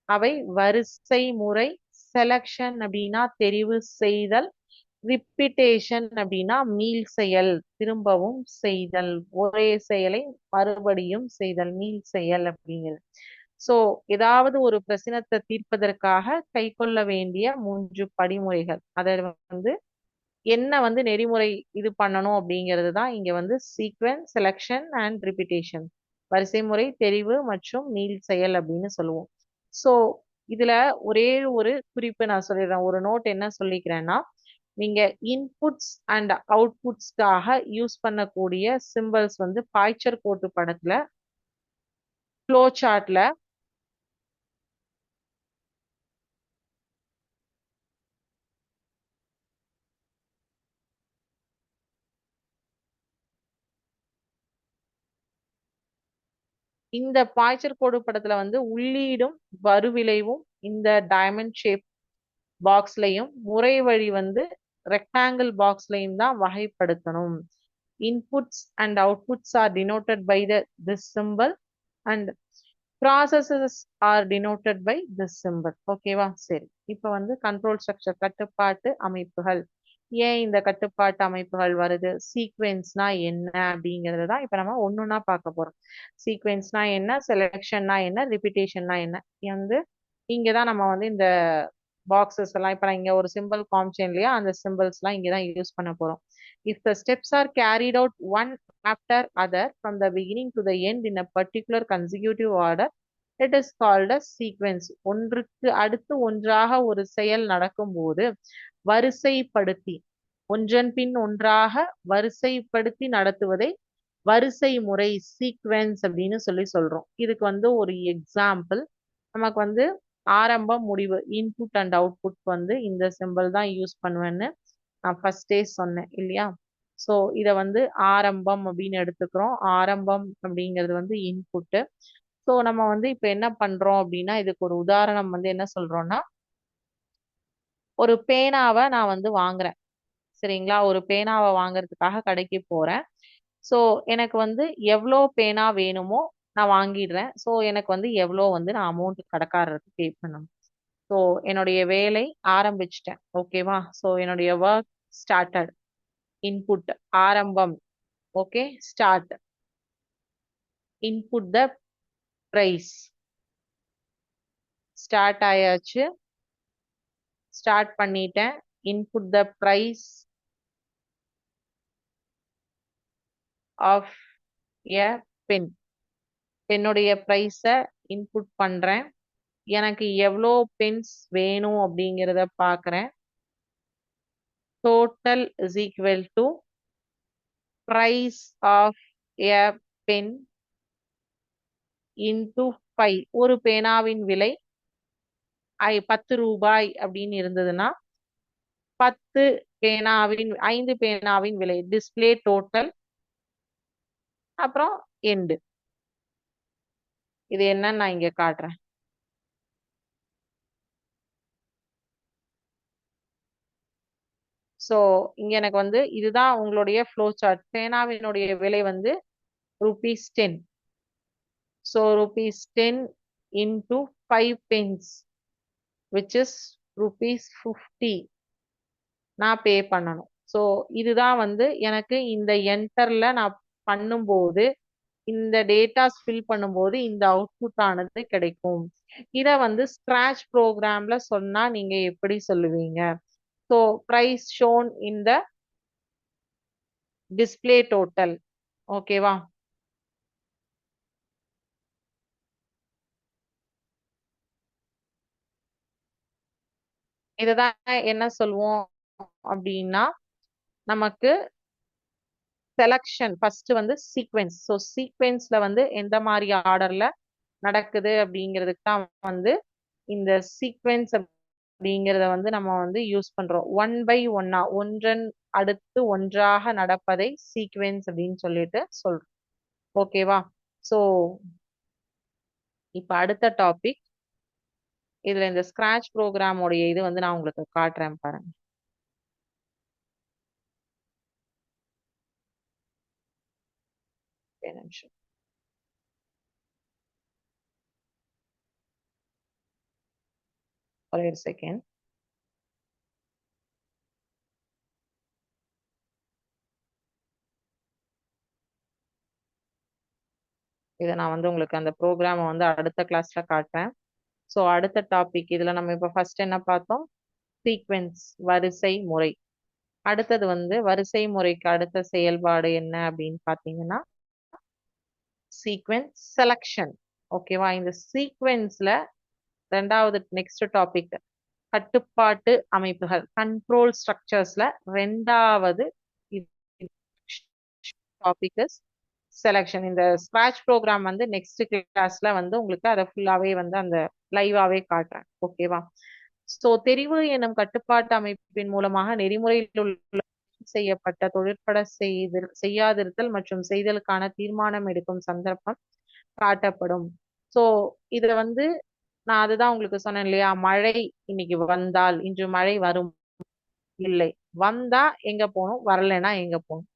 அவை வரிசை முறை, செலக்ஷன் அப்படின்னா தெரிவு செய்தல், ரிப்பிட்டேஷன் அப்படின்னா மீள் செயல், திரும்பவும் செய்தல், ஒரே செயலை மறுபடியும் செய்தல், மீள் செயல் அப்படிங்கிறது. சோ ஏதாவது ஒரு பிரச்சனத்தை தீர்ப்பதற்காக கை கொள்ள வேண்டிய 3 படிமுறைகள். அதை வந்து என்ன வந்து நெறிமுறை இது பண்ணணும் அப்படிங்கிறது தான் இங்க வந்து சீக்வென்ஸ், செலக்ஷன் அண்ட் ரிப்பிட்டேஷன். வரிசைமுறை, தெரிவு மற்றும் நீள் செயல் அப்படின்னு சொல்லுவோம். சோ இதுல ஒரே ஒரு குறிப்பு நான் சொல்லிடுறேன். ஒரு நோட் என்ன சொல்லிக்கிறேன்னா, நீங்க இன்புட்ஸ் அண்ட் அவுட்புட்ஸ்க்காக யூஸ் பண்ணக்கூடிய சிம்பிள்ஸ் வந்து பாய்ச்சர் கோட்டு படத்துல ஃப்ளோ சார்ட்ல இந்த பாய்ச்சர் கோடு படத்துல வந்து உள்ளீடும் வருவிளைவும் இந்த டைமண்ட் ஷேப் பாக்ஸ்லயும், முறை வழி வந்து ரெக்டாங்கிள் பாக்ஸ்லயும் தான் வகைப்படுத்தணும். Inputs and outputs are denoted by this symbol and processes are denoted by this symbol. ஓகேவா? சரி, இப்போ வந்து கண்ட்ரோல் ஸ்ட்ரக்சர், கட்டுப்பாட்டு அமைப்புகள். ஏன் இந்த கட்டுப்பாட்டு அமைப்புகள் வருது, சீக்வென்ஸ்னா என்ன அப்படிங்கறது தான் இப்ப நம்ம ஒன்னொன்னா பார்க்க போறோம். சீக்வென்ஸ்னா என்ன, செலெக்ஷன்னா என்ன, ரிப்பிட்டேஷன்னா என்ன வந்து இங்கதான் நம்ம வந்து இந்த பாக்ஸஸ் எல்லாம் இப்ப நான் இங்க ஒரு சிம்பிள் காமிச்சேன் இல்லையா, அந்த சிம்பிள்ஸ் எல்லாம் இங்கதான் யூஸ் பண்ண போறோம். If the steps R carried out one after other from the beginning to the end in a particular consecutive order, it is called a sequence. ஒன்றுக்கு அடுத்து ஒன்றாக ஒரு செயல் நடக்கும்போது வரிசைப்படுத்தி, ஒன்றன் பின் ஒன்றாக வரிசைப்படுத்தி நடத்துவதை வரிசை முறை, சீக்வென்ஸ் அப்படின்னு சொல்லி சொல்றோம். இதுக்கு வந்து ஒரு எக்ஸாம்பிள் நமக்கு வந்து ஆரம்பம், முடிவு, இன்புட் அண்ட் அவுட்புட் வந்து இந்த சிம்பிள் தான் யூஸ் பண்ணுவேன்னு நான் ஃபர்ஸ்டே சொன்னேன் இல்லையா. ஸோ இதை வந்து ஆரம்பம் அப்படின்னு எடுத்துக்கிறோம். ஆரம்பம் அப்படிங்கிறது வந்து இன்புட்டு. ஸோ நம்ம வந்து இப்போ என்ன பண்றோம் அப்படின்னா, இதுக்கு ஒரு உதாரணம் வந்து என்ன சொல்றோம்னா, ஒரு பேனாவை நான் வந்து வாங்குறேன். சரிங்களா, ஒரு பேனாவை வாங்குறதுக்காக கடைக்கு போறேன். ஸோ எனக்கு வந்து எவ்வளோ பேனா வேணுமோ நான் வாங்கிடுறேன். ஸோ எனக்கு வந்து எவ்வளோ வந்து நான் அமௌண்ட் கடைக்காரருக்கு பே பண்ணணும். ஸோ என்னுடைய வேலை ஆரம்பிச்சிட்டேன். ஓகேவா? ஸோ என்னுடைய ஒர்க் ஸ்டார்டட். இன்புட் ஆரம்பம். Okay, start. Input the price. Start ஆயாச்சு, ஸ்டார்ட் பண்ணிட்டேன். Input the price of a pen. என்னுடைய ப்ரைஸை இன்புட் பண்றேன். எனக்கு எவ்வளோ பென்ஸ் வேணும் அப்படிங்கிறத பார்க்குறேன். Total is equal to price of a pen into 5. ஒரு பேனாவின் விலை 10 ரூபாய் அப்படின்னு இருந்ததுன்னா 5 பேனாவின் விலை, டிஸ்பிளே டோட்டல், அப்புறம் எண்டு. இது என்னன்னு நான் இங்க காட்டுறேன். ஸோ இங்க எனக்கு வந்து இதுதான் உங்களுடைய ஃப்ளோ சார்ட். பேனாவினுடைய விலை வந்து ₹10. So ₹10 into 5 pence which is ₹50 நான் பே பண்ணணும். ஸோ இதுதான் வந்து எனக்கு இந்த என்டர்ல நான் பண்ணும்போது, இந்த டேட்டாஸ் ஃபில் பண்ணும்போது இந்த அவுட்புட் ஆனது கிடைக்கும். இதை வந்து ஸ்கிராச் ப்ரோக்ராம்ல சொன்னா நீங்க எப்படி சொல்லுவீங்க? So price shown in the display total. ஓகேவா? இதுதான் என்ன சொல்லுவோம் அப்படின்னா, நமக்கு செலக்ஷன் ஃபர்ஸ்ட் வந்து சீக்வென்ஸ். ஸோ சீக்வென்ஸ்ல வந்து எந்த மாதிரி ஆர்டர்ல நடக்குது அப்படிங்கிறதுக்கு தான் வந்து இந்த சீக்வென்ஸ் அப்படிங்கிறத வந்து நம்ம வந்து யூஸ் பண்றோம். ஒன் பை ஒன்னா, ஒன்றன் அடுத்து ஒன்றாக நடப்பதை சீக்வென்ஸ் அப்படின்னு சொல்லிட்டு சொல்றோம். ஓகேவா? ஸோ இப்ப அடுத்த டாபிக், இதுல இந்த ஸ்கிராச் ப்ரோக்ராமோடைய இது வந்து நான் உங்களுக்கு காட்டுறேன் பாருங்க. ஒரு நிமிஷம். ஒரே ஒரு செகண்ட். இதை நான் வந்து உங்களுக்கு அந்த ப்ரோக்ராமை வந்து அடுத்த கிளாஸ்ல காட்டுறேன். ஸோ அடுத்த டாபிக் இதுல நம்ம இப்போ ஃபர்ஸ்ட் என்ன பார்த்தோம்? சீக்வென்ஸ், வரிசை முறை. அடுத்தது வந்து வரிசை முறைக்கு அடுத்த செயல்பாடு என்ன அப்படின்னு பார்த்தீங்கன்னா சீக்வென்ஸ் செலக்ஷன். ஓகேவா? இந்த சீக்வென்ஸ்ல ரெண்டாவது நெக்ஸ்ட் டாபிக் கட்டுப்பாட்டு அமைப்புகள், கண்ட்ரோல் ஸ்ட்ரக்சர்ஸ்ல ரெண்டாவது டாபிக் செலக்ஷன். இந்த ஸ்கிராட்ச் ப்ரோக்ராம் வந்து நெக்ஸ்ட் கிளாஸ்ல வந்து உங்களுக்கு அதை ஃபுல்லாவே வந்து அந்த லைவாவே காட்டுறேன். ஓகேவா? சோ தெரிவு எனும் கட்டுப்பாட்டு அமைப்பின் மூலமாக நெறிமுறையில் உள்ள செய்யப்பட்ட தொழிற்பட செய்யாதிருத்தல் மற்றும் செய்தலுக்கான தீர்மானம் எடுக்கும் சந்தர்ப்பம் காட்டப்படும். சோ இத வந்து நான் அதுதான் உங்களுக்கு சொன்னேன் இல்லையா? மழை இன்னைக்கு வந்தால், இன்று மழை வரும், இல்லை, வந்தா எங்க போகணும், வரலைன்னா எங்க போகணும்.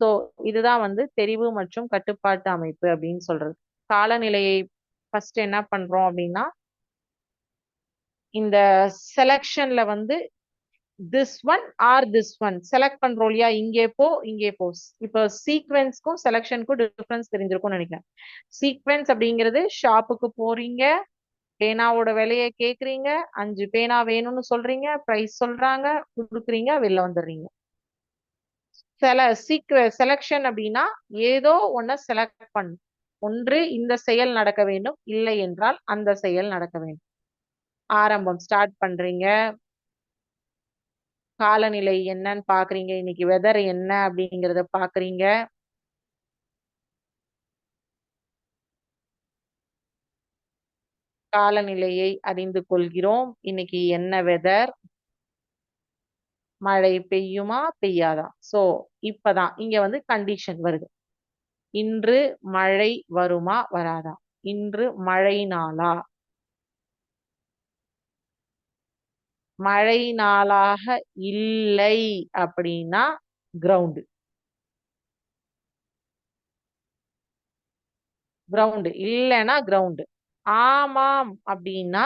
சோ இதுதான் வந்து தெரிவு மற்றும் கட்டுப்பாட்டு அமைப்பு அப்படின்னு சொல்றது. காலநிலையை ஃபர்ஸ்ட் என்ன பண்றோம் அப்படின்னா இந்த செலக்ஷன்ல வந்து this one or this one select பண்றோம் இல்லையா? இங்கே போ, இங்கே போ. இப்போ சீக்வென்ஸ்க்கும் செலக்ஷனுக்கும் டிஃபரன்ஸ் தெரிஞ்சிருக்கும்னு நினைக்கிறேன். சீக்வென்ஸ் அப்படிங்கிறது ஷாப்புக்கு போறீங்க, பேனாவோட விலையை கேக்குறீங்க, 5 பேனா வேணும்னு சொல்றீங்க, பிரைஸ் சொல்றாங்க, கொடுக்குறீங்க, வெளில வந்துடுறீங்க. செலக்ஷன் அப்படின்னா ஏதோ ஒன்ன செலக்ட் பண்ணும். ஒன்று இந்த செயல் நடக்க வேண்டும், இல்லை என்றால் அந்த செயல் நடக்க வேண்டும். ஆரம்பம் ஸ்டார்ட் பண்றீங்க, காலநிலை என்னன்னு பாக்குறீங்க, இன்னைக்கு வெதர் என்ன அப்படிங்கறத பாக்குறீங்க, காலநிலையை அறிந்து கொள்கிறோம். இன்னைக்கு என்ன வெதர், மழை பெய்யுமா பெய்யாதா? சோ இப்பதான் இங்க வந்து கண்டிஷன் வருது. இன்று மழை வருமா வராதா? இன்று மழை நாளா? மழை நாளாக இல்லை அப்படின்னா கிரவுண்டு. கிரவுண்டு இல்லைன்னா கிரவுண்டு. ஆமாம் அப்படின்னா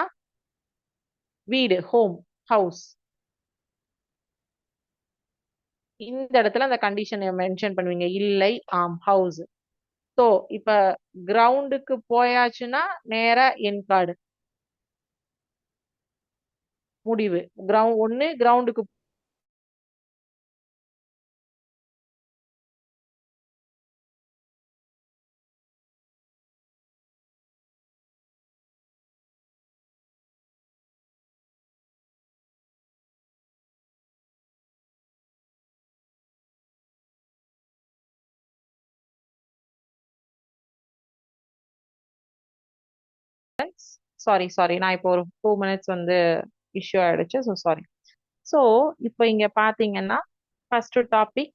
வீடு, ஹோம், ஹவுஸ். இந்த இடத்துல அந்த கண்டிஷன் மென்ஷன் பண்ணுவீங்க. இல்லை, ஆம், ஹவுஸ். ஸோ இப்ப கிரவுண்டுக்கு போயாச்சுன்னா நேரா என் கார்டு முடிவு. ஒண்ணு கிரவுண்டுக்கு சாரி நான் இப்போ ஒரு 2 minutes வந்து இஷ்யூ ஆயிடுச்சு. So sorry. ஸோ இப்போ இங்க பாத்தீங்கன்னா first topic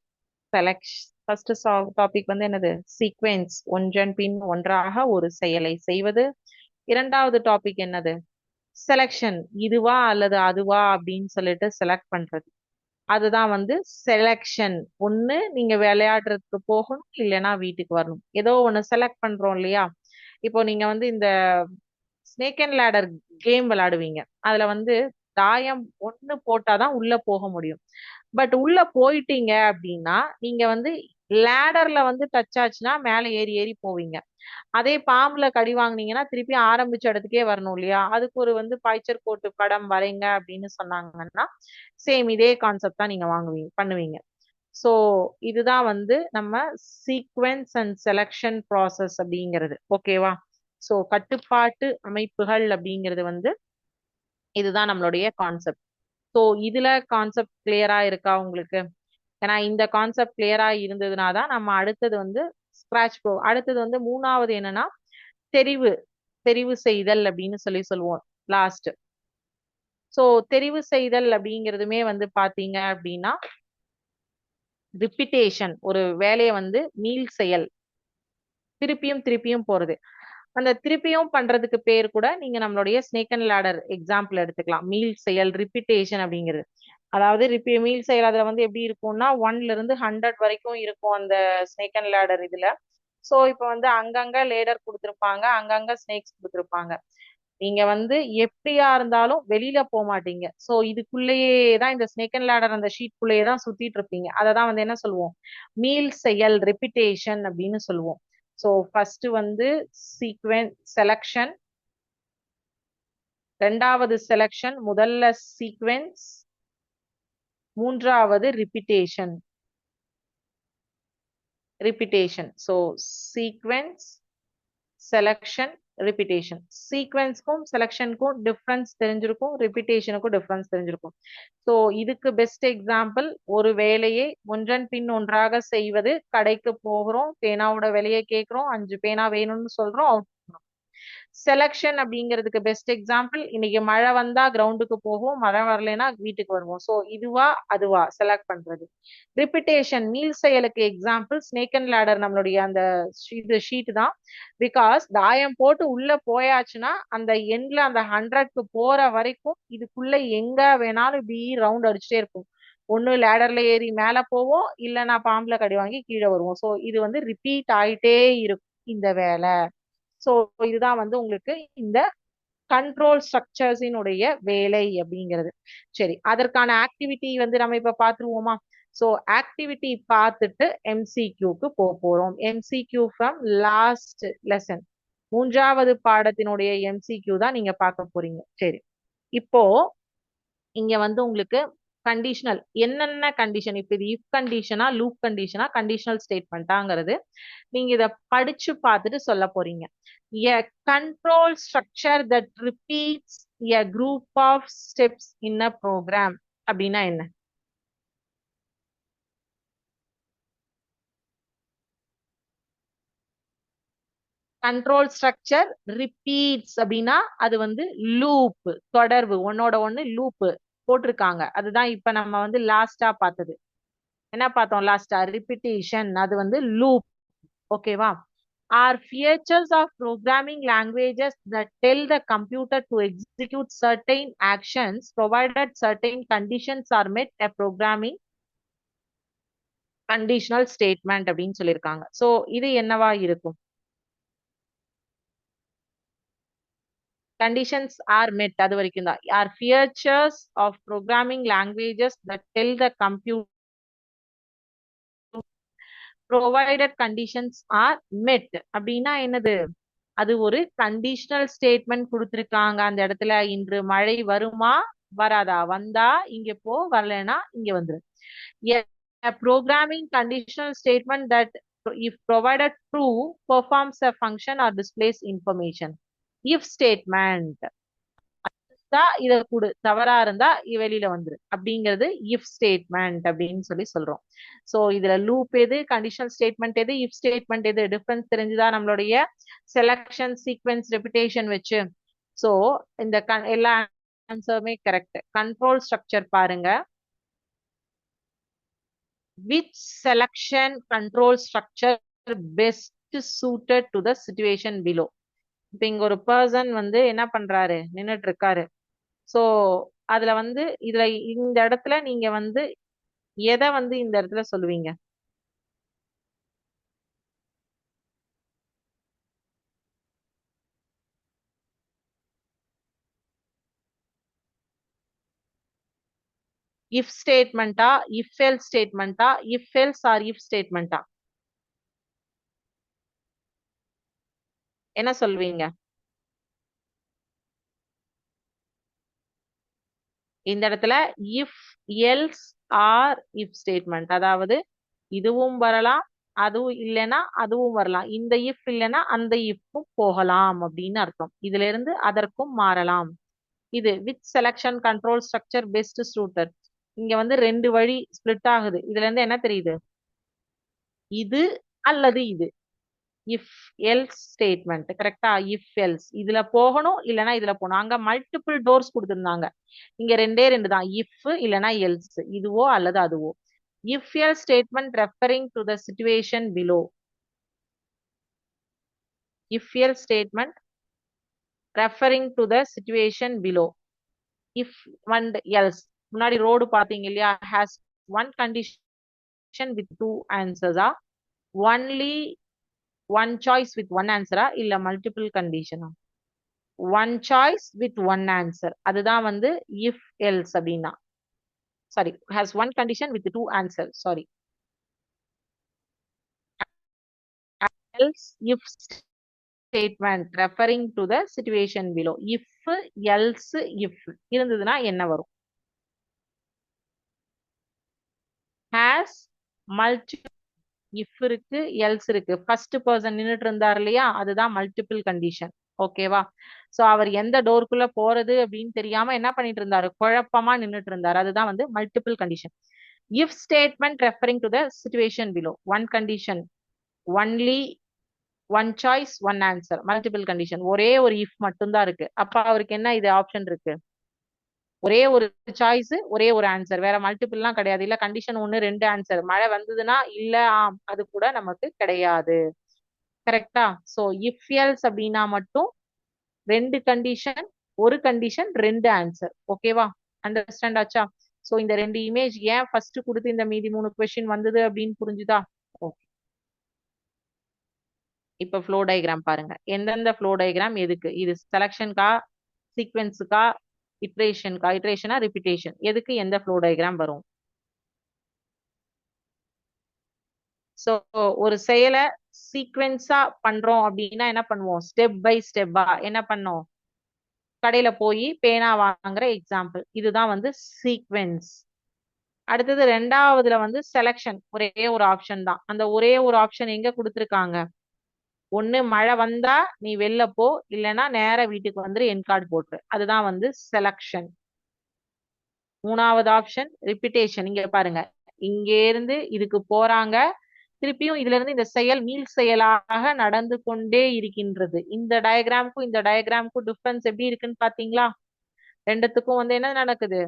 selection. First topic வந்து என்னது? சீக்வென்ஸ், ஒன்றன் பின் ஒன்றாக ஒரு செயலை செய்வது. இரண்டாவது டாபிக் என்னது? செலக்ஷன், இதுவா அல்லது அதுவா அப்படின்னு சொல்லிட்டு செலக்ட் பண்றது. அதுதான் வந்து செலக்ஷன். ஒண்ணு நீங்க விளையாடுறதுக்கு போகணும், இல்லைன்னா வீட்டுக்கு வரணும். ஏதோ ஒண்ணு செலக்ட் பண்றோம் இல்லையா? இப்போ நீங்க வந்து இந்த ஸ்னேக் அண்ட் லேடர் கேம் விளையாடுவீங்க. அதுல வந்து தாயம் ஒண்ணு போட்டாதான் உள்ள போக முடியும். பட் உள்ள போயிட்டீங்க அப்படின்னா நீங்க வந்து லேடர்ல வந்து டச் ஆச்சுன்னா மேல ஏறி ஏறி போவீங்க. அதே பாம்புல கடி வாங்குனீங்கன்னா திருப்பி ஆரம்பிச்ச இடத்துக்கே வரணும் இல்லையா? அதுக்கு ஒரு வந்து பாய்ச்சர் கோட்டு படம் வரைங்க அப்படின்னு சொன்னாங்கன்னா சேம் இதே கான்செப்ட் தான் நீங்க பண்ணுவீங்க. ஸோ இதுதான் வந்து நம்ம சீக்வென்ஸ் அண்ட் செலக்ஷன் ப்ராசஸ் அப்படிங்கிறது. ஓகேவா? ஸோ கட்டுப்பாட்டு அமைப்புகள் அப்படிங்கிறது வந்து இதுதான் நம்மளுடைய கான்செப்ட். ஸோ இதுல கான்செப்ட் கிளியரா இருக்கா உங்களுக்கு? ஏன்னா இந்த கான்செப்ட் கிளியரா இருந்ததுனா தான் நம்ம அடுத்தது வந்து ஸ்கிராட்ச் ப்ரோ. அடுத்தது வந்து மூணாவது என்னன்னா தெரிவு, தெரிவு செய்தல் அப்படின்னு சொல்லுவோம் லாஸ்ட். ஸோ தெரிவு செய்தல் அப்படிங்கிறதுமே வந்து பாத்தீங்க அப்படின்னா ரிப்பிட்டேஷன், ஒரு வேலையை வந்து மீள் செயல், திருப்பியும் திருப்பியும் போறது. அந்த திருப்பியும் பண்றதுக்கு பேர் கூட நீங்க நம்மளுடைய ஸ்னேக் அண்ட் லேடர் எக்ஸாம்பிள் எடுத்துக்கலாம். மீள் செயல், ரிப்பிட்டேஷன் அப்படிங்கிறது. அதாவது மீள் செயல் அதுல வந்து எப்படி இருக்கும்னா 1ல இருந்து 100 வரைக்கும் இருக்கும் அந்த ஸ்னேக் அண்ட் லேடர் இதுல. சோ இப்போ வந்து அங்கங்க லேடர் கொடுத்துருப்பாங்க, அங்கங்க ஸ்னேக்ஸ் கொடுத்துருப்பாங்க. நீங்க வந்து எப்படியா இருந்தாலும் வெளியில போக மாட்டீங்க. சோ இதுக்குள்ளேயே தான் இந்த ஸ்னேக் அண்ட் லேடர் அந்த ஷீட் குள்ளேயே தான் சுத்திட்டு இருப்பீங்க. அதை தான் வந்து என்ன சொல்லுவோம்? மீள் செயல், ரிப்பிட்டேஷன் அப்படின்னு சொல்லுவோம். ஸோ ஃபர்ஸ்ட் வந்து சீக்வென்ஸ் செலக்ஷன், ரெண்டாவது செலக்ஷன் முதல்ல சீக்வென்ஸ், மூன்றாவது repetition. So sequence, selection, repetition. சீக்வென்ஸ்க்கும் செலக்ஷனுக்கும் டிஃபரன்ஸ் தெரிஞ்சிருக்கும், ரிப்பிட்டேஷனுக்கும் டிஃபரன்ஸ் தெரிஞ்சிருக்கும். ஸோ இதுக்கு பெஸ்ட் எக்ஸாம்பிள், ஒரு வேலையை ஒன்றன் பின் ஒன்றாக செய்வது. கடைக்கு போகிறோம், பேனாவோட விலையை கேட்கிறோம், 5 பேனா வேணும்னு சொல்றோம். செலக்ஷன் அப்படிங்கிறதுக்கு பெஸ்ட் எக்ஸாம்பிள், இன்னைக்கு மழை வந்தா கிரவுண்டுக்கு போகும், மழை வரலைன்னா வீட்டுக்கு வருவோம். ஸோ இதுவா அதுவா செலக்ட் பண்றது. ரிப்பிட்டேஷன் மீள் செயலுக்கு எக்ஸாம்பிள் ஸ்னேக் அண்ட் லேடர், நம்மளுடைய அந்த ஷீட் தான். பிகாஸ் தாயம் போட்டு உள்ள போயாச்சுன்னா அந்த எண்ட்ல அந்த 100க்கு போற வரைக்கும் இதுக்குள்ள எங்க வேணாலும் இப்படி ரவுண்ட் அடிச்சுட்டே இருக்கும். ஒண்ணு லேடர்ல ஏறி மேல போவோம், இல்லைன்னா பாம்புல கடி வாங்கி கீழே வருவோம். ஸோ இது வந்து ரிப்பீட் ஆயிட்டே இருக்கும் இந்த வேலை. ஸோ இதுதான் வந்து உங்களுக்கு இந்த கண்ட்ரோல் ஸ்ட்ரக்சர்ஸினுடைய வேலை அப்படிங்கிறது. சரி, அதற்கான ஆக்டிவிட்டி வந்து நம்ம இப்ப பாத்துருவோமா? ஸோ ஆக்டிவிட்டி பார்த்துட்டு எம்சிக்யூக்கு போறோம். எம்சிக்யூ ஃப்ரம் லாஸ்ட் லெசன், மூன்றாவது பாடத்தினுடைய எம்சிக்யூ தான் நீங்க பார்க்க போறீங்க. சரி, இப்போ இங்க வந்து உங்களுக்கு கண்டிஷனல் என்னென்ன கண்டிஷன், இப்ப இது இஃப் கண்டிஷனா லூப் கண்டிஷனா கண்டிஷனல் ஸ்டேட்மெண்ட்டாங்கிறது நீங்க இத படிச்சு பார்த்துட்டு சொல்ல போறீங்க. A control structure that repeats a group of steps in a program அப்படின்னா என்ன? கண்ட்ரோல் ஸ்ட்ரக்சர் ரிப்பீட்ஸ் அப்படின்னா அது வந்து லூப், தொடர்பு, ஒன்னோட ஒண்ணு லூப் போட்டிருக்காங்க. அதுதான் இப்ப நம்ம வந்து லாஸ்டா பார்த்தது. என்ன பார்த்தோம் லாஸ்டா? ரிப்பிட்டேஷன், அது வந்து லூப். ஓகேவா? Are features of programming languages that tell the computer to execute certain actions provided certain conditions are met a programming conditional statement அப்படின்னு சொல்லியிருக்காங்க. ஸோ இது என்னவா இருக்கும்? Conditions are met, அது வரைக்கும் தான். Are features of programming languages that tell the computer provided conditions are met அப்படின்னா என்னது? அது ஒரு கண்டிஷனல் ஸ்டேட்மெண்ட் கொடுத்திருக்காங்க. அந்த இடத்துல இன்று மழை வருமா வராதா, வந்தா இங்க போ, வரலனா இங்க வந்துரு. A programming conditional statement that if provided true performs a function or displays information. If statement இத கொடு, தவறா இருந்தா வெளியில வந்துரு அப்படிங்கிறது இஃப் ஸ்டேட்மெண்ட் அப்படின்னு சொல்றோம். சோ இதுல லூப் எது, கண்டிஷனல் ஸ்டேட்மெண்ட் எது, இஃப் ஸ்டேட்மெண்ட் எது, டிஃபரன்ஸ் தெரிஞ்சுதா நம்மளுடைய செலக்ஷன், சீக்வென்ஸ், ரெபிடேஷன் வச்சு? சோ இந்த எல்லா ஆன்சருமே கரெக்ட். கண்ட்ரோல் ஸ்ட்ரக்சர் பாருங்க. which selection control structure best suited to the situation below? இப்ப இங்க ஒரு பர்சன் வந்து என்ன பண்றாரு, நின்னுட்டு இருக்காரு. சோ அதுல வந்து இதுல இந்த இடத்துல நீங்க வந்து எதை வந்து இந்த இடத்துல சொல்லுவீங்க? இஃப் ஸ்டேட்மெண்டா, இஃப் எல்ஸ் ஸ்டேட்மெண்டா, இஃப் எல்ஸ் ஆர் இஃப் ஸ்டேட்மெண்டா? என்ன சொல்வீங்க? இந்த இடத்துல if else or if statement, அதாவது இதுவும் வரலாம், அதுவும் இல்லைன்னா அதுவும் வரலாம், இந்த இஃப் இல்லைன்னா அந்த இஃப்பும் போகலாம் அப்படின்னு அர்த்தம். இதுல இருந்து அதற்கும் மாறலாம். இது which selection control structure best suited, இங்க வந்து 2 வழி ஸ்பிளிட் ஆகுது. இதுல இருந்து என்ன தெரியுது? இது அல்லது இது. இஃப் எல்ஸ் ஸ்டேட்மெண்ட் கரெக்டா? இஃப் எல்ஸ் இதுல போகணும், இல்லைன்னா இதுல போகணும். அங்க மல்டிபிள் டோர்ஸ் கொடுத்திருந்தாங்க, இங்க 2 தான், இஃப் இல்லைன்னா எல்ஸ், இதுவோ அல்லது அதுவோ. If else statement referring to the situation below. If else statement referring to the situation below. If and else, முன்னாடி ரோடு பாத்தீங்க இல்லையா, has one condition with 2 answers ah, only one choice with one answer ஆ, இல்ல multiple condition ah? one choice with one answer, அதுதான் வந்து if else அப்படின்னா. Sorry, has one condition with 2 answers, sorry. else if statement referring to the situation below. If, else, if இருந்ததுன்னா என்ன வரும்? Has multiple if இருக்கு else இருக்கு ஃபர்ஸ்ட் பர்சன் நின்னுட்டு இருந்தார் இல்லையா அதுதான் மல்டிபிள் கண்டிஷன். ஓகேவா? சோ அவர் எந்த டோருக்குள்ள போறது அப்படின்னு தெரியாம என்ன பண்ணிட்டு இருந்தாரு குழப்பமா நின்னுட்டு இருந்தாரு அதுதான் வந்து multiple condition. If statement referring to the situation below one condition only one choice one answer multiple condition ஒரே ஒரு இஃப் மட்டும்தான் இருக்கு. அப்ப அவருக்கு என்ன இது ஆப்ஷன் இருக்கு ஒரே ஒரு சாய்ஸ் ஒரே ஒரு ஆன்சர் வேற மல்டிபிள்லாம் கிடையாது. இல்ல கண்டிஷன் ஒன்னு ரெண்டு ஆன்சர் மழை வந்ததுன்னா இல்ல ஆம் அது கூட நமக்கு கிடையாது. கரெக்டா? சோ இஃப் எல்ஸ் அப்படின்னா மட்டும் ரெண்டு கண்டிஷன் ஒரு கண்டிஷன் ரெண்டு ஆன்சர். ஓகேவா? அண்டர்ஸ்டாண்ட் ஆச்சா? சோ இந்த ரெண்டு இமேஜ் ஏன் ஃபர்ஸ்ட் கொடுத்து இந்த மீதி மூணு கொஸ்டின் வந்தது அப்படின்னு புரிஞ்சுதா? ஓகே. இப்ப ஃப்ளோ டயக்ராம் பாருங்க. எந்தெந்த ஃப்ளோ டயக்ராம் எதுக்கு? இது செலக்ஷன்கா சீக்வென்ஸுக்கா இட்ரேஷன்கா இட்ரேஷனா ரிப்பிட்டேஷன் எதுக்கு எந்த ஃப்ளோ டயக்ராம் வரும்? சோ ஒரு செயலை சீக்வென்ஸா பண்றோம் அப்படின்னா என்ன பண்ணுவோம் ஸ்டெப் பை ஸ்டெப்பா என்ன பண்ணோம் கடையில போய் பேனா வாங்குற எக்ஸாம்பிள் இதுதான் வந்து சீக்வென்ஸ். அடுத்தது ரெண்டாவதுல வந்து செலக்ஷன் ஒரே ஒரு ஆப்ஷன் தான். அந்த ஒரே ஒரு ஆப்ஷன் எங்க கொடுத்துருக்காங்க ஒண்ணு மழை வந்தா நீ வெளில போ இல்லைன்னா நேர வீட்டுக்கு வந்துரு என் கார்டு போட்டுரு அதுதான் வந்து செலக்ஷன். மூணாவது ஆப்ஷன் ரிப்பிட்டேஷன். இங்க பாருங்க இங்க இருந்து இதுக்கு போறாங்க திருப்பியும் இதுல இருந்து இந்த செயல் மீள் செயலாக நடந்து கொண்டே இருக்கின்றது. இந்த டயக்ராமுக்கும் இந்த டயக்ராமுக்கும் டிஃபரன்ஸ் எப்படி இருக்குன்னு பாத்தீங்களா? ரெண்டுத்துக்கும் வந்து என்ன நடக்குது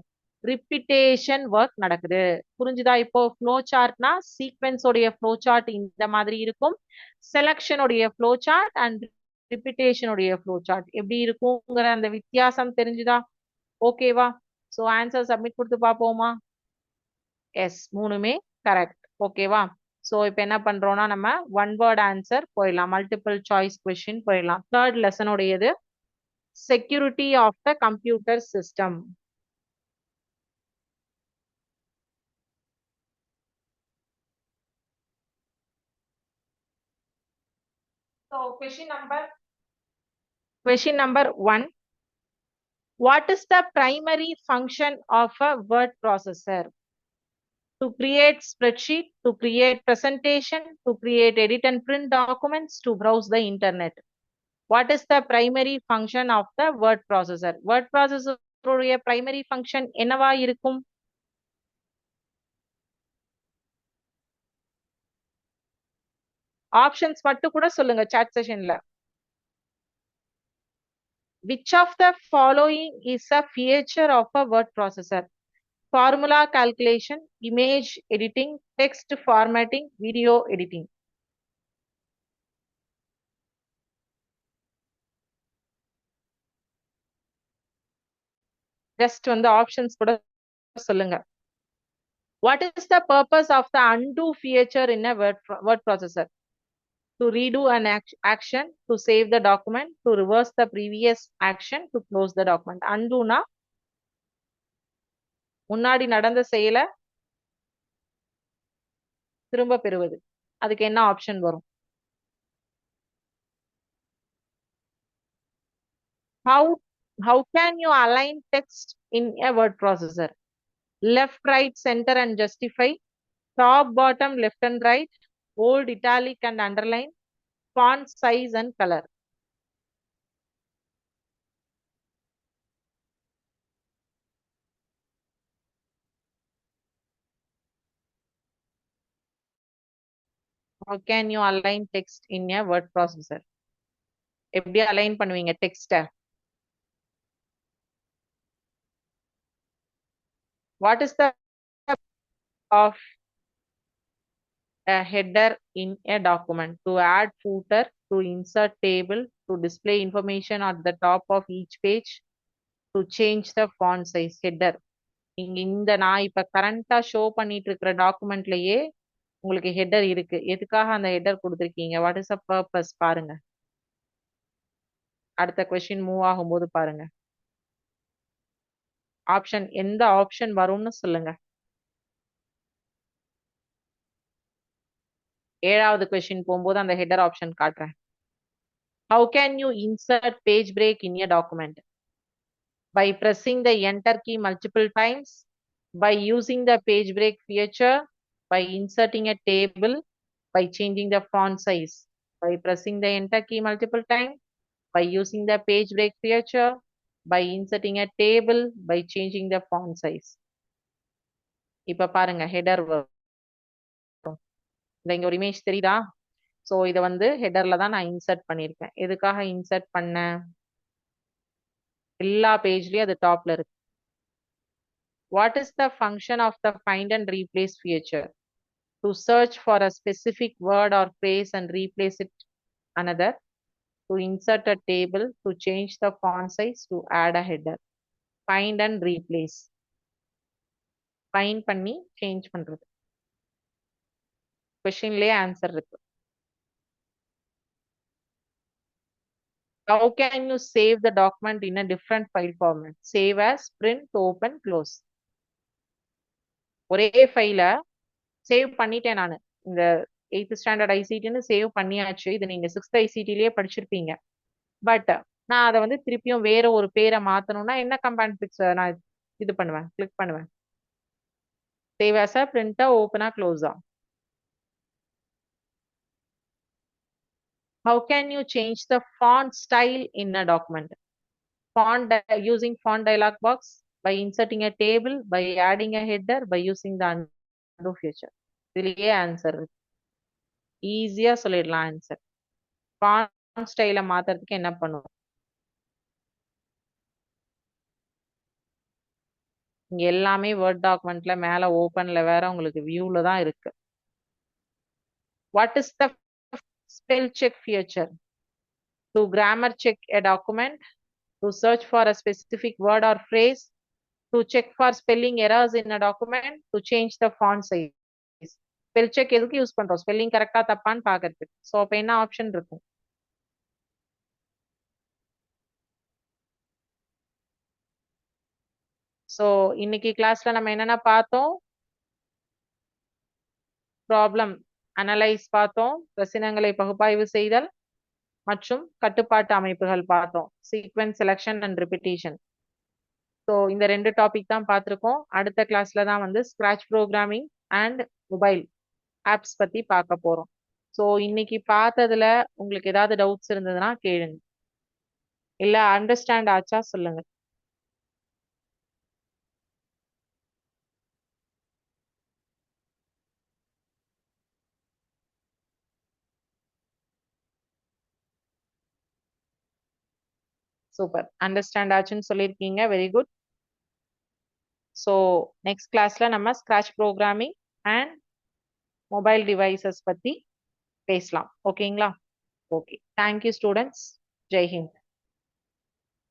ரிப்பிட்டேஷன் ஒர்க் நடக்குது. புரிஞ்சுதா? இப்போ ஃப்ளோ சார்ட்னா சீக்வென்ஸ் உடைய ஃப்ளோ சார்ட் இந்த மாதிரி இருக்கும். செலக்ஷன் உடைய ஃப்ளோ சார்ட் அண்ட் ரிப்பிட்டேஷன் உடைய ஃப்ளோ சார்ட் எப்படி இருக்குங்கிற அந்த வித்தியாசம் தெரிஞ்சுதா? ஓகேவா? சோ ஆன்சர் சப்மிட் கொடுத்து பார்ப்போமா? எஸ் மூணுமே கரெக்ட். ஓகேவா? சோ இப்போ என்ன பண்றோம்னா நம்ம ஒன் வேர்ட் ஆன்சர் போயிடலாம் மல்டிபிள் சாய்ஸ் கொஸ்டின் போயிடலாம். தேர்ட் லெசனுடையது security of the computer system. So question number 1. What is the primary function of a word processor? To create spreadsheet, to create presentation, to create edit and print documents, to browse the internet. What is the primary function of the word processor? Word processor உடைய primary function என்னவா இருக்கும்? ஆப்ஷன்ஸ் மட்டும் கூட சொல்லுங்க chat செஷன்ல. Which of the following is a feature of a word processor? Formula calculation, image editing, text formatting, video editing. Just வந்து ஆப்ஷன்ஸ் கூட சொல்லுங்க. What is the purpose of the undo feature in a word processor? To redo an action, to save the document, to reverse the previous action, to close the document. Undo-na முன்னாடி நடந்த செயலை திரும்ப பெறுவது. அதுக்கு என்ன ஆப்ஷன் வரும்? How can you align text in a word processor? Left, right, center and justify, top, bottom, left and right, bold, italic and underline, font size and color. How can you align text in a word processor? எப்படி அலைன் பண்ணுவீங்க டெக்ஸ்ட? What is the of a header in a document? To add footer, to insert table, to display information at the top of each page, to change the font size. Header. இங்க இந்த நான் இப்ப கரண்டா ஷோ பண்ணிட்டு இருக்கிற டாக்குமெண்ட்லயே உங்களுக்கு ஹெட்டர் இருக்கு. எதுக்காக அந்த ஹெட்டர் கொடுத்துருக்கீங்க? வாட் இஸ் த பர்பஸ் பாருங்க. அடுத்த கொஸ்டின் மூவ் ஆகும்போது பாருங்க. ஆப்ஷன் எந்த ஆப்ஷன் வரும்னு சொல்லுங்க. ஏழாவது கொஸ்டின் போகும்போது அந்த ஹெடர் ஆப்ஷன் காட்டுறேன். How can you insert page break in a document? By pressing the enter key multiple times, by using the page break feature, by inserting a table, by changing the font size, by pressing the enter key multiple times, by using the page break feature, by inserting a table, by changing the font size. இப்ப பாருங்க ஹெடர் வரும். இங்க ஒரு இமேஜ் தெரியுதா? சோ இத வந்து ஹெடர்ல தான் நான் இன்சர்ட் பண்ணிருக்கேன். எதுக்காக இன்சர்ட் பண்ணேன்? எல்லா பேஜ்லயும் அது டாப்ல இருக்கு. What is the function of the find and replace feature? To search for a specific word or phrase and replace it another, to insert a table, to change the font size, to add a header. Find and replace. Find பண்ணி change பண்றது. Questionலயே answer இருக்கு. How can you save the document in a different file format? Save as, print, open, close. ஒரே ஃபைல சேவ் பண்ணிட்டேன் நானு. இந்த 8th ஸ்டாண்டர்ட் ஐசிடின்னு சேவ் பண்ணியாச்சு. இது நீங்க 6th ஐசிடிலேயே படிச்சிருப்பீங்க. பட் நான் அதை வந்து திருப்பியும் வேற ஒரு பேரை மாத்தணும்னா என்ன கமாண்ட் பிக்ஸ் நான் இது பண்ணுவேன், கிளிக் பண்ணுவேன். சேவ் ஆஸ் அ, பிரிண்டா, ஓப்பனா, க்ளோஸா. How can you change the font style in a document? Using font dialog box, by inserting a table, by adding a header, by using the undo feature. இதுலயே ஆன்சர் இருக்கு. ஈஸியா சொல்லிடலாம் ஆன்சர். ஃபாண்ட் ஸ்டைல மாத்துறதுக்கு என்ன பண்ணுவோம்? இங்க எல்லாமே வேர்ட் டாக்குமெண்ட்ல மேல ஓபன்ல வேற உங்களுக்கு வியூல தான் இருக்கு. What is the spell check feature? To grammar check a document, to search for a specific word or phrase, to check for spelling errors in a document, to change the font size. Spell check எதுக்கு யூஸ் பண்றோம்? ஸ்பெல்லிங் கரெக்டா தப்பான்னு பாக்குறதுக்கு. சோ அப்ப என்ன ஆப்ஷன் இருக்கும்? சோ இன்னைக்கு கிளாஸ்ல நம்ம என்னென்ன பார்த்தோம்? ப்ராப்ளம் அனலைஸ் பார்த்தோம், பிரச்சனைகளை பகுப்பாய்வு செய்தல் மற்றும் கட்டுப்பாட்டு அமைப்புகள் பார்த்தோம். Sequence, selection and repetition. So இந்த 2 டாபிக் தான் பார்த்துருக்கோம். அடுத்த கிளாஸ்ல தான் வந்து scratch programming and mobile apps பத்தி பார்க்க போறோம். ஸோ இன்னைக்கு பார்த்ததுல உங்களுக்கு ஏதாவது டவுட்ஸ் இருந்ததுன்னா கேளுங்க, இல்ல அண்டர்ஸ்டாண்ட் ஆச்சா சொல்லுங்க. சூப்பர், அண்டர்ஸ்டாண்ட் ஆச்சுன்னு சொல்லியிருக்கீங்க. Very good. ஸோ நெக்ஸ்ட் கிளாஸ்ல நம்ம scratch programming and mobile devices பத்தி பேசலாம். ஓகேங்களா? Okay, thank you students. Jai Hind.